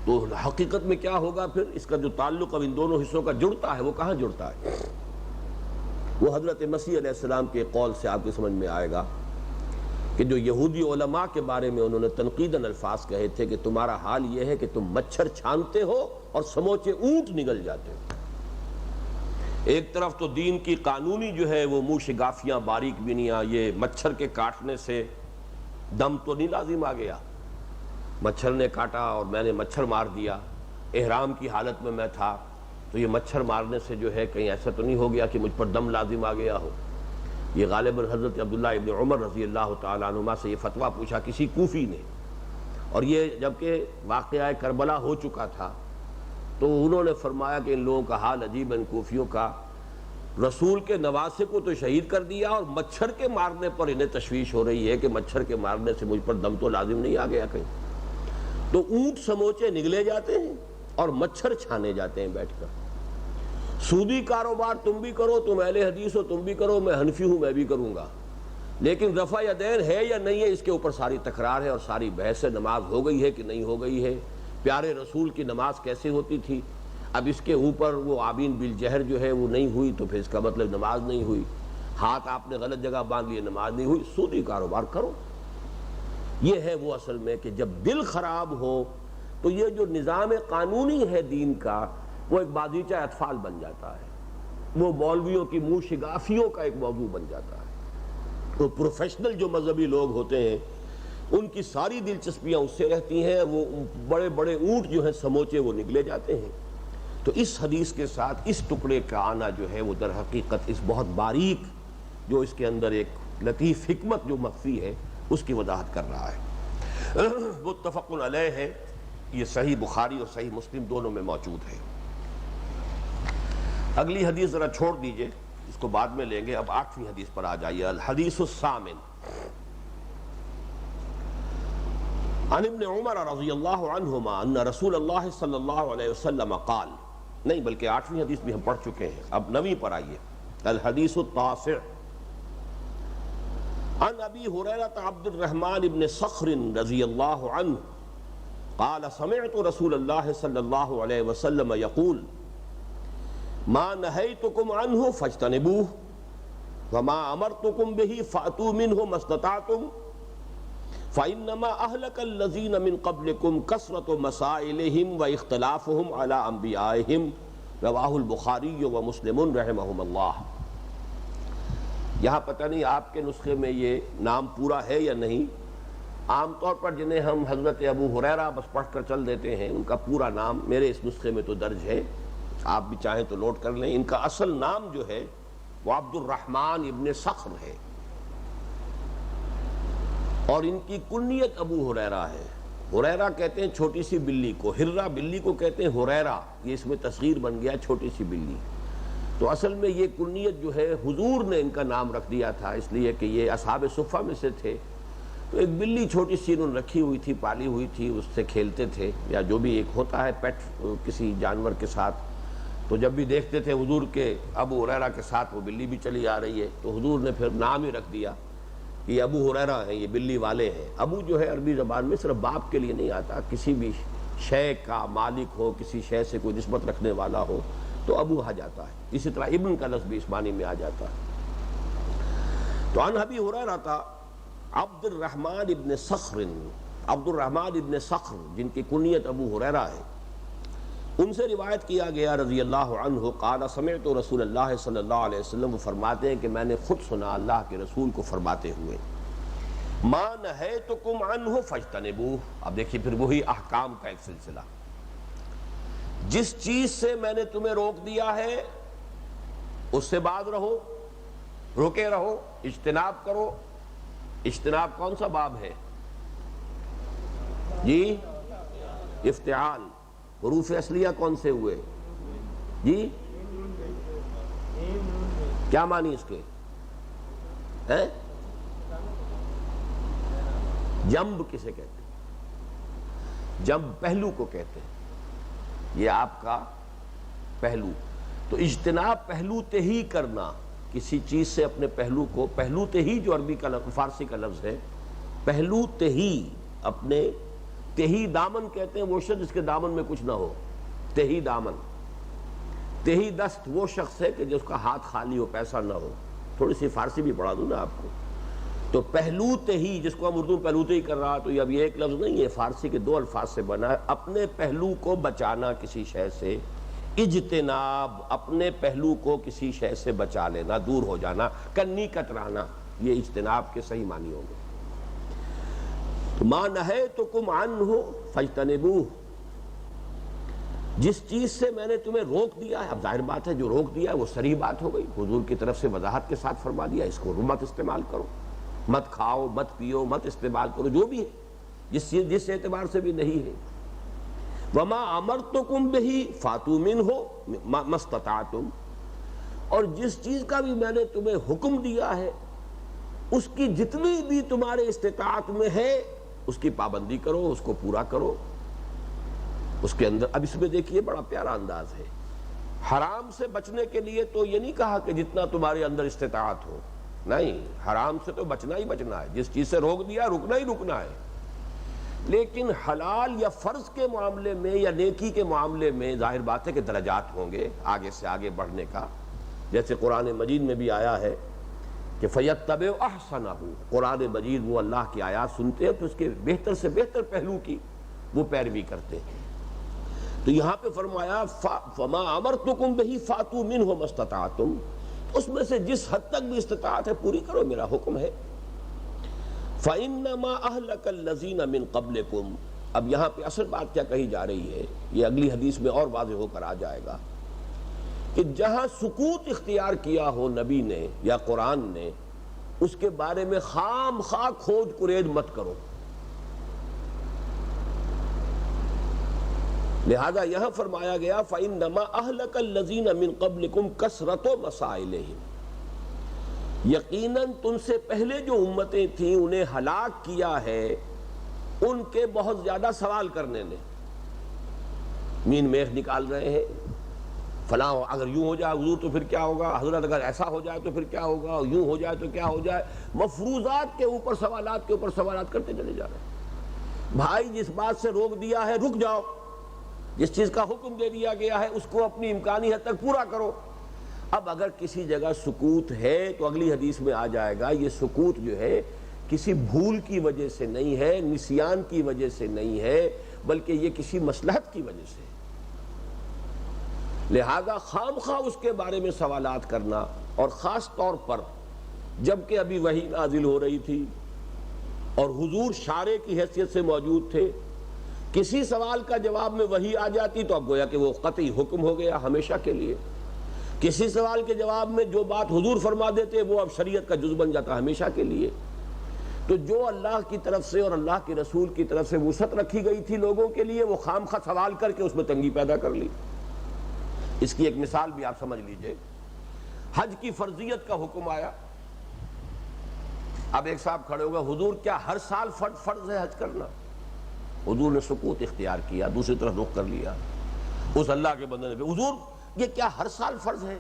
تو حقیقت میں کیا ہوگا پھر؟ اس کا جو تعلق اب ان دونوں حصوں کا جڑتا ہے وہ کہاں جڑتا ہے؟ وہ حضرت مسیح علیہ السلام کے قول سے آپ کی سمجھ میں آئے گا کہ جو یہودی علماء کے بارے میں انہوں نے تنقیداً الفاظ کہے تھے کہ تمہارا حال یہ ہے کہ تم مچھر چھانتے ہو اور سموچے اونٹ نگل جاتے ہو۔ ایک طرف تو دین کی قانونی جو ہے وہ منہ شگافیاں، باریک بینیاں، یہ مچھر کے کاٹنے سے دم تو نہیں لازم آ گیا، مچھر نے کاٹا اور میں نے مچھر مار دیا، احرام کی حالت میں تھا تو یہ مچھر مارنے سے جو ہے کہیں ایسا تو نہیں ہو گیا کہ مجھ پر دم لازم آ گیا ہو۔ یہ غالباً حضرت عبداللہ ابن عمر رضی اللہ تعالیٰ عنہما سے یہ فتویٰ پوچھا کسی کوفی نے، اور یہ جبکہ واقعہ کربلا ہو چکا تھا تو انہوں نے فرمایا کہ ان لوگوں کا حال عجیب ہے، ان کوفیوں کا، رسول کے نواسے کو تو شہید کر دیا اور مچھر کے مارنے پر انہیں تشویش ہو رہی ہے کہ مچھر کے مارنے سے مجھ پر دم تو لازم نہیں آ گیا کہیں۔ تو اونٹ سموچے نگلے جاتے ہیں اور مچھر چھانے جاتے ہیں بیٹھ کر۔ سودی کاروبار تم بھی کرو، تم اہل حدیث ہو تم بھی کرو، میں حنفی ہوں میں بھی کروں گا، لیکن رفع یدین ہے یا نہیں ہے اس کے اوپر ساری تکرار ہے اور ساری بحث ہے۔ نماز ہو گئی ہے کہ نہیں ہو گئی ہے، پیارے رسول کی نماز کیسے ہوتی تھی، اب اس کے اوپر وہ آمین بالجہر جو ہے وہ نہیں ہوئی تو پھر اس کا مطلب نماز نہیں ہوئی، ہاتھ آپ نے غلط جگہ باندھ لیے نماز نہیں ہوئی۔ سودی کاروبار کرو۔ یہ ہے وہ اصل میں کہ جب دل خراب ہو تو یہ جو نظام قانونی ہے دین کا وہ ایک بازیچہ اطفال بن جاتا ہے، وہ مولویوں کی منہ شگافیوں کا ایک موضوع بن جاتا ہے۔ وہ پروفیشنل جو مذہبی لوگ ہوتے ہیں ان کی ساری دلچسپیاں اس سے رہتی ہیں، وہ بڑے بڑے اونٹ جو ہیں سموچے وہ نگلے جاتے ہیں۔ تو اس حدیث کے ساتھ اس ٹکڑے کا آنا جو ہے وہ در حقیقت اس بہت باریک جو اس کے اندر ایک لطیف حکمت جو مخفی ہے اس کی وضاحت کر رہا ہے۔ متفق علیہ ہے، یہ صحیح بخاری اور صحیح مسلم دونوں میں موجود ہے۔ اگلی حدیث ذرا چھوڑ دیجئے، اس کو بعد میں لیں گے، اب 8ویں حدیث پر آ جائیے۔ الحدیث الثامن عن ابن عمر رضی اللہ عنہما ان رسول اللہ صلی اللہ علیہ وسلم قال، نہیں بلکہ 8ویں حدیث بھی ہم پڑھ چکے ہیں، اب 9ویں پر آئیے۔ الحدیث التاسع عن ابی ہریرہ عبد الرحمن بن صخر رضی اللہ عنہ قال سمعت رسول اللہ صلی اللہ علیہ وسلم یقول ما نہیتکم عنہ فاجتنبوہ وما امرتکم بہ فأتوا منہ ما استطعتم فإنما أهلك الذين من قبلكم كثرة مسائلهم واختلافهم على أنبيائهم رواه البخاری ومسلم رحمهم اللہ۔ یہاں پتہ نہیں آپ کے نسخے میں یہ نام پورا ہے یا نہیں، عام طور پر جنہیں ہم حضرت ابو ہریرہ بس پڑھ کر چل دیتے ہیں ان کا پورا نام میرے اس نسخے میں تو درج ہے، آپ بھی چاہیں تو نوٹ کر لیں۔ ان کا اصل نام جو ہے وہ عبد الرحمن ابن صخر ہے اور ان کی کنیت ابو ہریرہ ہے۔ ہریرہ کہتے ہیں چھوٹی سی بلی کو، ہرہ بلی کو کہتے ہیں، ہریرہ یہ اس میں تصغیر بن گیا چھوٹی سی بلی۔ تو اصل میں یہ کنیت جو ہے حضور نے ان کا نام رکھ دیا تھا، اس لیے کہ یہ اصحاب صفہ میں سے تھے۔ تو ایک بلی چھوٹی سی انہوں نے رکھی ہوئی تھی، پالی ہوئی تھی، اس سے کھیلتے تھے، یا جو بھی ایک ہوتا ہے پیٹ کسی جانور کے ساتھ۔ تو جب بھی دیکھتے تھے حضور کے ابو ہریرہ کے ساتھ وہ بلی بھی چلی آ رہی ہے، تو حضور نے پھر نام ہی رکھ دیا کہ یہ ابو ہریرہ ہیں، یہ بلی والے ہیں۔ ابو جو ہے عربی زبان میں صرف باپ کے لیے نہیں آتا، کسی بھی شے کا مالک ہو، کسی شے سے کوئی نسبت رکھنے والا ہو تو ابو آ جاتا ہے۔ اسی طرح ابن کا لفظ بھی اس معنی میں آ جاتا ہے۔ تو عن ابی ہریرہ عبد الرحمن ابن صخر، عبد الرحمن ابن صخر جن کی کنیت ابو ہریرہ ہے، ان سے روایت کیا گیا رضی اللہ عنہ قال سمعت رسول اللہ صلی اللہ علیہ وسلم، وہ فرماتے ہیں کہ میں نے خود سنا اللہ کے رسول کو فرماتے ہوئے، ما نہیتکم عنہ فاجتنبوہ۔ اب دیکھیے پھر وہی احکام کا ایک سلسلہ، جس چیز سے میں نے تمہیں روک دیا ہے اس سے باز رہو، روکے رہو، اجتناب کرو۔ اجتناب کون سا باب ہے جی؟ افتعال۔ حروف اصلیہ کون سے ہوئے جی؟ کیا معنی اس کے ہیں؟ جنب کسے کہتے ہیں؟ جنب پہلو کو کہتے ہیں، یہ آپ کا پہلو۔ تو اجتناب پہلو تہی کرنا، کسی چیز سے اپنے پہلو کو، پہلو تہی جو عربی کا فارسی کا لفظ ہے، پہلو تہی، اپنے تہی دامن کہتے ہیں وہ شخص جس کے دامن میں کچھ نہ ہو، تہی دامن۔ تہی دست وہ شخص ہے کہ جس کا ہاتھ خالی ہو، پیسہ نہ ہو۔ تھوڑی سی فارسی بھی پڑھا دوں نا آپ کو۔ تو پہلو تہی، جس کو ہم اردو پہلو تہی کر رہا، تو یہ اب یہ ایک لفظ نہیں ہے، فارسی کے دو الفاظ سے بنا ہے۔ اپنے پہلو کو بچانا کسی شے سے، اجتناب، اپنے پہلو کو کسی شے سے بچا لینا، دور ہو جانا، کنی کترانا، یہ اجتناب کے صحیح معنی ہوں گے۔ تو ما نہیتکم عنہ فاجتنبوہ، جس چیز سے میں نے تمہیں روک دیا ہے، اب ظاہر بات ہے جو روک دیا ہے وہ صریح بات ہو گئی، حضور کی طرف سے وضاحت کے ساتھ فرما دیا، اس کو مت استعمال کرو، مت کھاؤ، مت پیو، مت استعمال کرو، جو بھی ہے جس اعتبار سے بھی نہیں ہے۔ وما امرتکم بہ فاتوا منہ ما استطعتم، اور جس چیز کا بھی میں نے تمہیں حکم دیا ہے اس کی جتنی بھی تمہارے استطاعت میں ہے اس کی پابندی کرو، اس کو پورا کرو۔ اس کے اندر اب اس میں دیکھیے بڑا پیارا انداز ہے، حرام سے بچنے کے لیے تو یہ نہیں کہا کہ جتنا تمہارے اندر استطاعت ہو، نہیں، حرام سے تو بچنا ہی بچنا ہے، جس چیز سے روک دیا رکنا ہی رکنا ہے۔ لیکن حلال یا فرض کے معاملے میں یا نیکی کے معاملے میں ظاہر بات ہے کہ درجات ہوں گے آگے سے آگے بڑھنے کا، جیسے قرآن مجید میں بھی آیا ہے کہ فَيَتَّبِعُ أَحْسَنَهُ، قرآن مجید وہ اللہ کی آیات سنتے ہیں تو اس کے بہتر سے بہتر پہلو کی وہ پیروی کرتے ہیں۔ تو یہاں پہ فرمایا فَمَا أَمَرْتُكُمْ بِهِ فَأْتُوا مِنْهُ مَا اسْتَطَعْتُمْ، اس میں سے جس حد تک بھی استطاعت ہے پوری کرو، میرا حکم ہے۔ فَإِنَّمَا أَهْلَكَ الَّذِينَ مِن قَبْلِكُمْ، اب یہاں پہ اصل بات کیا کہی جا رہی ہے یہ اگلی حدیث میں اور واضح ہو کر آ جائے گا کہ جہاں سکوت اختیار کیا ہو نبی نے یا قرآن نے، اس کے بارے میں خام خواہ کھوج کرید مت کرو۔ لہذا یہاں فرمایا گیا فَإِنَّمَا أَهْلَكَ الَّذِينَ مِن قَبْلِكُمْ كَثْرَةُ مَسَائِلِهِمْ، یقیناً تم سے پہلے جو امتیں تھیں انہیں ہلاک کیا ہے ان کے بہت زیادہ سوال کرنے نے۔ مین میخ نکال رہے ہیں، فلاں اگر یوں ہو جائے حضور تو پھر کیا ہوگا، حضرت اگر ایسا ہو جائے تو پھر کیا ہوگا، یوں ہو جائے تو کیا ہو جائے، مفروضات کے اوپر سوالات کے اوپر سوالات کرتے چلے جا رہے ہیں۔ بھائی جس بات سے روک دیا ہے رک جاؤ، جس چیز کا حکم دے دیا گیا ہے اس کو اپنی امکانی حد تک پورا کرو۔ اب اگر کسی جگہ سکوت ہے تو اگلی حدیث میں آ جائے گا یہ سکوت جو ہے کسی بھول کی وجہ سے نہیں ہے، نسیان کی وجہ سے نہیں ہے، بلکہ یہ کسی مصلحت کی وجہ سے۔ لہذا خام خواہ اس کے بارے میں سوالات کرنا، اور خاص طور پر جبکہ ابھی وحی نازل ہو رہی تھی اور حضور شارع کی حیثیت سے موجود تھے، کسی سوال کا جواب میں وحی آ جاتی تو اب گویا کہ وہ قطعی حکم ہو گیا ہمیشہ کے لیے۔ کسی سوال کے جواب میں جو بات حضور فرما دیتے وہ اب شریعت کا جز بن جاتا ہمیشہ کے لیے۔ تو جو اللہ کی طرف سے اور اللہ کے رسول کی طرف سے وسعت رکھی گئی تھی لوگوں کے لیے، وہ خام خواہ سوال کر کے اس میں تنگی پیدا کر لی۔ اس کی ایک مثال بھی آپ سمجھ لیجئے حج کی فرضیت کا حکم آیا. اب ایک صاحب کھڑے ہوگا، حضور کیا ہر سال فرض ہے حج کرنا؟ حضور نے سکوت اختیار کیا، دوسری طرف رخ کر لیا. اس اللہ کے بندے نے، حضور یہ کیا ہر سال فرض ہے؟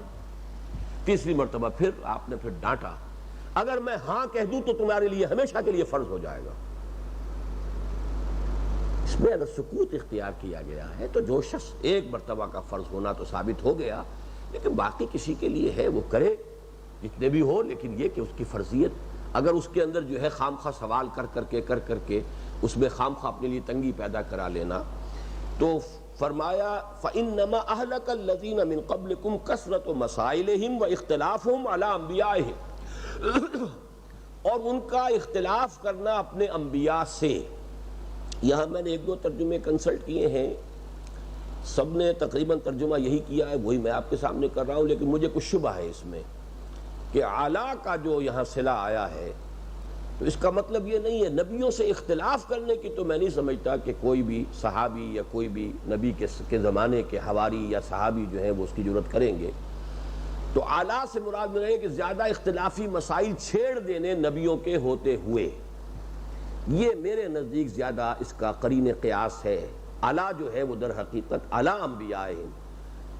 تیسری مرتبہ پھر آپ نے پھر ڈانٹا، اگر میں ہاں کہہ دوں تو تمہارے لیے ہمیشہ کے لیے فرض ہو جائے گا. اس میں اگر سکوت اختیار کیا گیا ہے تو جو شخص ایک مرتبہ کا فرض ہونا تو ثابت ہو گیا، لیکن باقی کسی کے لیے ہے وہ کرے جتنے بھی ہو. لیکن یہ کہ اس کی فرضیت اگر اس کے اندر جو ہے خام خواہ سوال کر کے اس میں خام خواہ اپنے لیے تنگی پیدا کرا لینا، تو فرمایا فَإِنَّمَا أَهْلَكَ الَّذِينَ مِن قَبْلِكُمْ كَثْرَةُ مَسَائِلِهِمْ وَإِخْتِلَافُهُمْ عَلَى أَنْبِيَائِهِمْ، اور ان کا اختلاف کرنا اپنے انبیاء سے. یہاں میں نے ایک دو ترجمے کنسلٹ کیے ہیں، سب نے تقریباً ترجمہ یہی کیا ہے، وہی میں آپ کے سامنے کر رہا ہوں. لیکن مجھے کچھ شبہ ہے اس میں کہ اعلیٰ کا جو یہاں صلہ آیا ہے تو اس کا مطلب یہ نہیں ہے. نبیوں سے اختلاف کرنے کی تو میں نہیں سمجھتا کہ کوئی بھی صحابی یا کوئی بھی نبی کے زمانے کے حواری یا صحابی جو ہیں وہ اس کی جرات کریں گے. تو اعلیٰ سے مراد یہ ہے کہ زیادہ اختلافی مسائل چھیڑ دینے نبیوں کے ہوتے ہوئے، یہ میرے نزدیک زیادہ اس کا قرین قیاس ہے. اعلیٰ جو ہے وہ در حقیقت اعلیٰ انبیاء ہیں،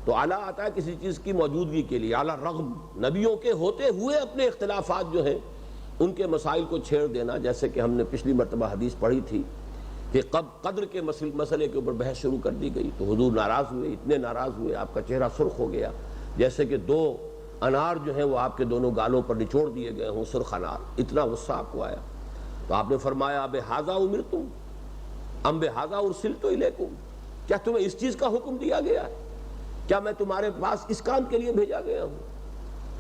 تو اعلیٰ آتا ہے کسی چیز کی موجودگی کے لیے. اعلیٰ رغم نبیوں کے ہوتے ہوئے اپنے اختلافات جو ہیں ان کے مسائل کو چھیڑ دینا، جیسے کہ ہم نے پچھلی مرتبہ حدیث پڑھی تھی کہ قدر کے مسئلے کے اوپر بحث شروع کر دی گئی تو حضور ناراض ہوئے، اتنے ناراض ہوئے آپ کا چہرہ سرخ ہو گیا، جیسے کہ دو انار جو ہیں وہ آپ کے دونوں گالوں پر نچوڑ دیے گئے ہوں، سرخ انار. اتنا غصہ آپ کو آیا تو آپ نے فرمایا بِہَٰذَا أُمِرْتُمْ أَمْ بِهَٰذَا أُرْسِلْتُ إِلَيْكُمْ، کیا تمہیں اس چیز کا حکم دیا گیا ہے؟ کیا میں تمہارے پاس اس کام کے لیے بھیجا گیا ہوں؟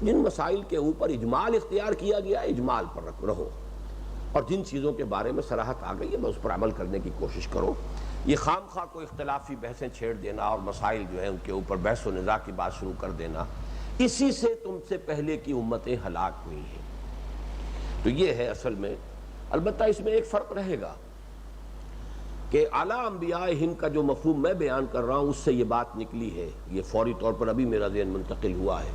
جن مسائل کے اوپر اجمال اختیار کیا گیا ہے اجمال پر رہو، اور جن چیزوں کے بارے میں صراحت آ گئی ہے بس اس پر عمل کرنے کی کوشش کرو. یہ خام خواہ کو اختلافی بحثیں چھیڑ دینا اور مسائل جو ہیں ان کے اوپر بحث و نزاع کی بات شروع کر دینا، اسی سے تم سے پہلے کی امتیں ہلاک ہوئی ہیں. تو یہ ہے اصل میں. البتہ اس میں ایک فرق رہے گا کہ اعلیٰ انبیائہم کا جو مفہوم میں بیان کر رہا ہوں اس سے یہ بات نکلی ہے، یہ فوری طور پر ابھی میرا ذہن منتقل ہوا ہے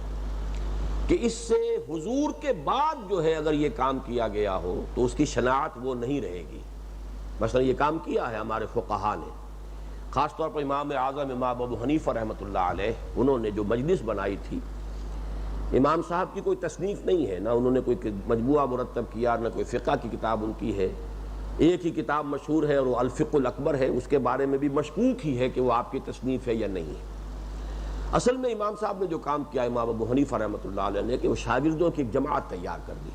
کہ اس سے حضور کے بعد جو ہے اگر یہ کام کیا گیا ہو تو اس کی شناعت وہ نہیں رہے گی. مثلا یہ کام کیا ہے ہمارے فقہا نے، خاص طور پر امام اعظم امام ابو حنیفہ رحمۃ اللہ علیہ، انہوں نے جو مجلس بنائی تھی، امام صاحب کی کوئی تصنیف نہیں ہے، نہ انہوں نے کوئی مجموعہ مرتب کیا، نہ کوئی فقہ کی کتاب ان کی ہے. ایک ہی کتاب مشہور ہے اور وہ الفقہ الاکبر ہے، اس کے بارے میں بھی مشکوک ہی ہے کہ وہ آپ کی تصنیف ہے یا نہیں ہے. اصل میں امام صاحب نے جو کام کیا امام ابو حنیفہ رحمۃ اللہ علیہ نے کہ وہ شاگردوں کی ایک جماعت تیار کر دی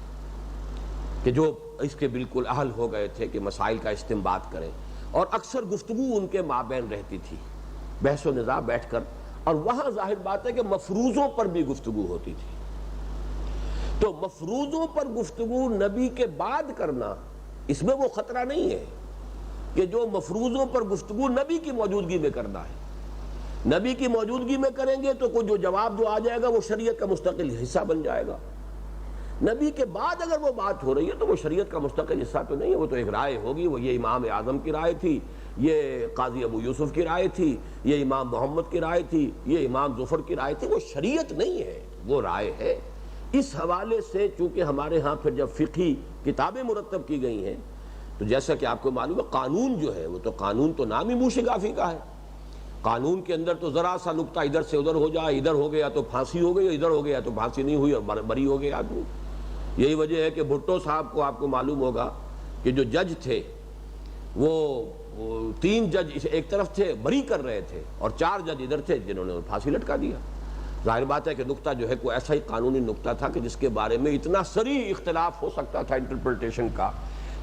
کہ جو اس کے بالکل اہل ہو گئے تھے کہ مسائل کا استنباط کریں، اور اکثر گفتگو ان کے مابین رہتی تھی، بحث و نزاع بیٹھ کر، اور وہاں ظاہر بات ہے کہ مفروضوں پر بھی گفتگو ہوتی تھی. تو مفروضوں پر گفتگو نبی کے بعد کرنا، اس میں وہ خطرہ نہیں ہے کہ جو مفروضوں پر گفتگو نبی کی موجودگی میں کرنا ہے. نبی کی موجودگی میں کریں گے تو کوئی جو جواب جو آ جائے گا وہ شریعت کا مستقل حصہ بن جائے گا. نبی کے بعد اگر وہ بات ہو رہی ہے تو وہ شریعت کا مستقل حصہ تو نہیں ہے، وہ تو ایک رائے ہوگی. وہ یہ امام اعظم کی رائے تھی، یہ قاضی ابو یوسف کی رائے تھی، یہ امام محمد کی رائے تھی، یہ امام ظفر کی رائے تھی. وہ شریعت نہیں ہے، وہ رائے ہے. اس حوالے سے چونکہ ہمارے ہاں پھر جب فقہی کتابیں مرتب کی گئی ہیں تو جیسا کہ آپ کو معلوم ہے قانون جو ہے وہ تو قانون تو نام ہی موشگافی کا ہے. قانون کے اندر تو ذرا سا نقطہ ادھر سے ادھر ہو جائے، ادھر ہو گیا تو پھانسی ہو گئی، ادھر ہو گیا تو پھانسی نہیں ہوئی اور بری ہو گیا آدمی. یہی وجہ ہے کہ بھٹو صاحب کو آپ کو معلوم ہوگا کہ جو جج تھے وہ 3 جج ایک طرف تھے بری کر رہے تھے اور 4 جج ادھر تھے جنہوں نے پھانسی لٹکا دیا. ظاہر بات ہے کہ نقطہ جو ہے کوئی ایسا ہی قانونی نقطہ تھا کہ جس کے بارے میں اتنا صریح اختلاف ہو سکتا تھا انٹرپریٹیشن کا،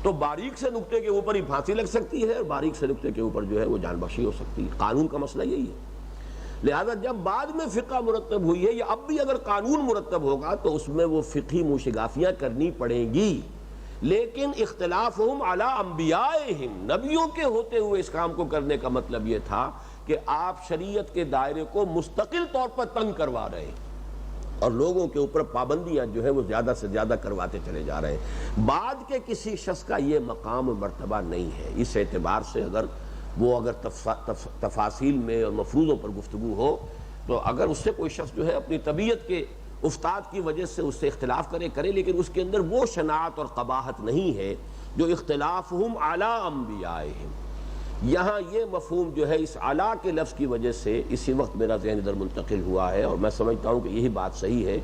تو باریک سے نقطے کے اوپر ہی پھانسی لگ سکتی ہے اور باریک سے نقطے کے اوپر جو ہے وہ جان بخشی ہو سکتی ہے. قانون کا مسئلہ یہی ہے. لہذا جب بعد میں فقہ مرتب ہوئی ہے یا اب بھی اگر قانون مرتب ہوگا تو اس میں وہ فقہی موشگافیاں کرنی پڑیں گی. لیکن اختلافہم علی انبیائہم، نبیوں کے ہوتے ہوئے اس کام کو کرنے کا مطلب یہ تھا کہ آپ شریعت کے دائرے کو مستقل طور پر تنگ کروا رہے ہیں اور لوگوں کے اوپر پابندیاں جو ہے وہ زیادہ سے زیادہ کرواتے چلے جا رہے ہیں. بعد کے کسی شخص کا یہ مقام و مرتبہ نہیں ہے. اس اعتبار سے اگر تفاصیل میں اور مفروضوں پر گفتگو ہو تو اگر اس سے کوئی شخص جو ہے اپنی طبیعت کے استاد کی وجہ سے اس سے اختلاف کرے لیکن اس کے اندر وہ شناعت اور قباحت نہیں ہے جو اختلافہم علی انبیائہم. یہاں یہ مفہوم جو ہے اس علا کے لفظ کی وجہ سے اسی وقت میرا ذہن ادھر منتقل ہوا ہے، اور میں سمجھتا ہوں کہ یہی بات صحیح ہے.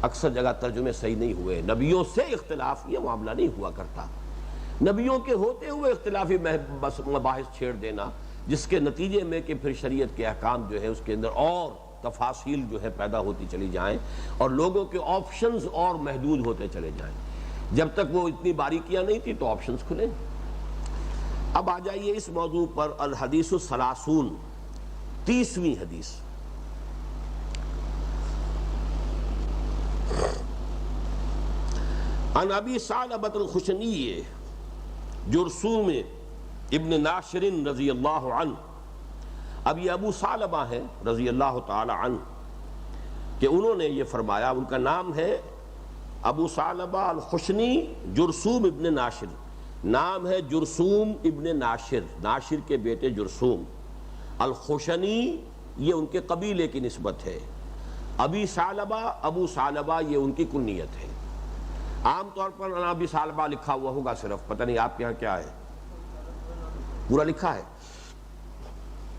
اکثر جگہ ترجمے صحیح نہیں ہوئے. نبیوں سے اختلاف یہ معاملہ نہیں ہوا کرتا. نبیوں کے ہوتے ہوئے اختلافی مباحث چھیڑ دینا، جس کے نتیجے میں کہ پھر شریعت کے احکام جو ہے اس کے اندر اور تفاصیل جو ہے پیدا ہوتی چلی جائیں اور لوگوں کے آپشنز اور محدود ہوتے چلے جائیں. جب تک وہ اتنی باریکیاں نہیں تھی تو آپشنز کھلے. اب آ جائیے اس موضوع پر الحدیث الثلاثون، 30ویں حدیث. عن ابی ثعلبۃ الخشنی جرثوم ابن ناشر رضی اللہ عنہ. اب یہ ابو ثعلبہ ہیں رضی اللہ تعالی عنہ کہ انہوں نے یہ فرمایا، ان کا نام ہے ابو ثعلبہ الخشنی جرثوم ابن ناشر. نام ہے جرثوم ابن ناشر، ناشر کے بیٹے جرثوم. الخشنی یہ ان کے قبیلے کی نسبت ہے. ابی ثعلبہ، ابو ثعلبہ یہ ان کی کنیت ہے. عام طور پر ابی ثعلبہ لکھا ہوا ہوگا، صرف پتہ نہیں آپ کے یہاں کیا ہے، پورا لکھا ہے.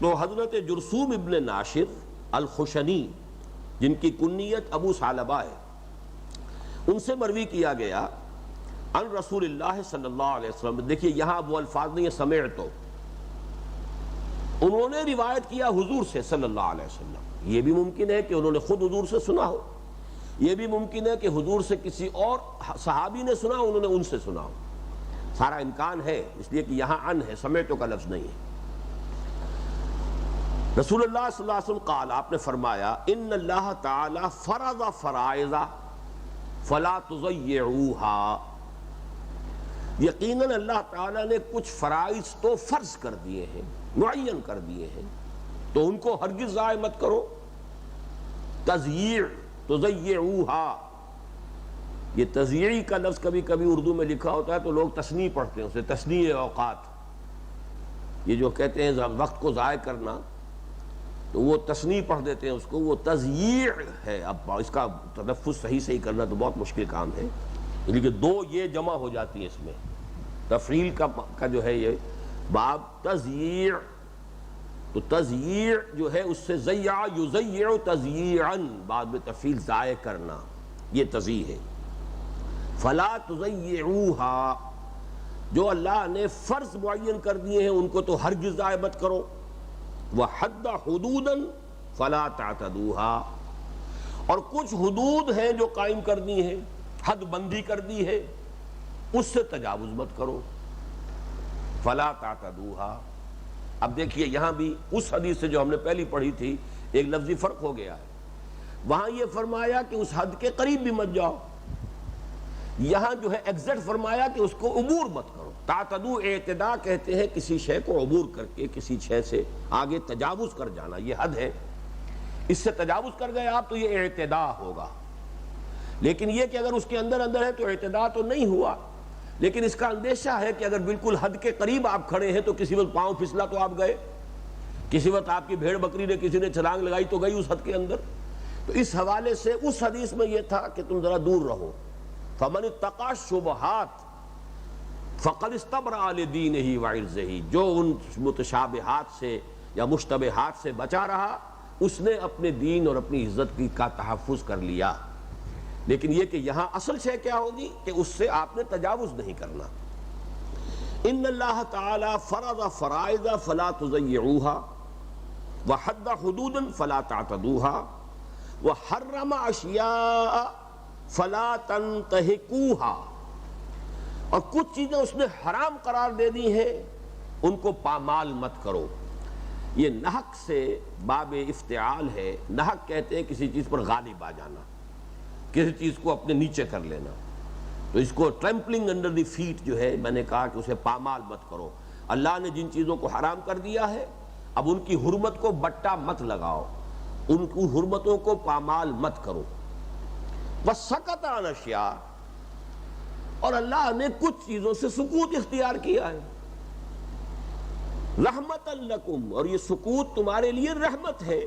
تو حضرت جرثوم ابن ناشر الخشنی جن کی کنیت ابو ثعلبہ ہے، ان سے مروی کیا گیا عن رسول اللہ صلی اللہ علیہ وسلم. دیکھیے یہاں وہ الفاظ نہیں ہے سمعتو، انہوں نے روایت کیا حضور سے صلی اللہ علیہ وسلم. یہ بھی ممکن ہے کہ انہوں نے خود حضور سے سنا ہو، یہ بھی ممکن ہے کہ حضور سے کسی اور صحابی نے سنا، انہوں نے ان سے سنا ہو. سارا امکان ہے، اس لیے کہ یہاں عن ہے، سمعتو کا لفظ نہیں ہے. رسول اللہ صلی اللہ علیہ وسلم قال، آپ نے فرمایا، ان اللہ تعالی فرض فرائض فلا تضيعوها. یقیناً اللہ تعالیٰ نے کچھ فرائض تو فرض کر دیے ہیں، معین کر دیے ہیں، تو ان کو ہرگز ضائع مت کرو. تضییع، تضیعوها، یہ تضییع کا لفظ کبھی کبھی اردو میں لکھا ہوتا ہے تو لوگ تثنیہ پڑھتے ہیں، اسے تثنیہ اوقات. یہ جو کہتے ہیں وقت کو ضائع کرنا تو وہ تثنیہ پڑھ دیتے ہیں اس کو، وہ تضییع ہے. اب اس کا تلفظ صحیح کرنا تو بہت مشکل کام ہے، لیکن دو یہ جمع ہو جاتی ہیں اس میں. تفعیل کا جو ہے یہ باب تضییع، تو تضییع جو ہے اس سے ضیع یضیع تضییعاً، بعد میں تفعیل ضائع کرنا، یہ تضییع ہے. فلا تضیعوها، جو اللہ نے فرض معین کر دیے ہیں ان کو تو ہرگز ضائع مت کرو. وحد حدوداً فلا تعتدوها، اور کچھ حدود ہیں جو قائم کرنی ہیں، حد بندی کر دی ہے، اس سے تجاوز مت کرو. فلا تعتدوها. اب دیکھیے یہاں بھی اس حدیث سے جو ہم نے پہلی پڑھی تھی ایک لفظی فرق ہو گیا ہے. وہاں یہ فرمایا کہ اس حد کے قریب بھی مت جاؤ، یہاں جو ہے ایگزیکٹ فرمایا کہ اس کو عبور مت کرو. تعتدو اعتداء کہتے ہیں کسی شے کو عبور کر کے کسی شے سے آگے تجاوز کر جانا، یہ حد ہے. اس سے تجاوز کر گئے آپ تو یہ اعتداء ہوگا. لیکن یہ کہ اگر اس کے اندر ہے تو اعتداء تو نہیں ہوا، لیکن اس کا اندیشہ ہے کہ اگر بالکل حد کے قریب آپ کھڑے ہیں تو کسی وقت پاؤں پھسلا تو آپ گئے، کسی وقت آپ کی بھیڑ بکری نے کسی نے چھلانگ لگائی تو گئی اس حد کے اندر. تو اس حوالے سے اس حدیث میں یہ تھا کہ تم ذرا دور رہو. فمن اتقى الشبہات فقد استبرأ لدینہ وعرضہ، جو ان متشابہات سے یا مشتبہات سے بچا رہا اس نے اپنے دین اور اپنی عزت کا تحفظ کر لیا. لیکن یہ کہ یہاں اصل شے کیا ہوگی کہ اس سے آپ نے تجاوز نہیں کرنا. ان اللہ تعالی فرض فرائض فلا تضيعوها وحد حدودا فلا تعتدوها وحرم اشیاء فلا تنتهكوها، اور کچھ چیزیں اس نے حرام قرار دے دی ہیں ان کو پامال مت کرو. یہ نحق سے باب افتعال ہے. نحق کہتے ہیں کسی چیز پر غالب آ جانا، کسی چیز کو اپنے نیچے کر لینا. تو اس کو ٹرمپلنگ انڈر دی فیٹ جو ہے، میں نے کہا کہ اسے پامال مت کرو. اللہ نے جن چیزوں کو حرام کر دیا ہے اب ان کی حرمت کو بٹا مت لگاؤ، ان کی حرمتوں کو پامال مت کرو. وَسَكَتَ عَنْ أَشْيَاءَ، اور اللہ نے کچھ چیزوں سے سکوت اختیار کیا ہے. رحمتاً لکم، اور یہ سکوت تمہارے لیے رحمت ہے.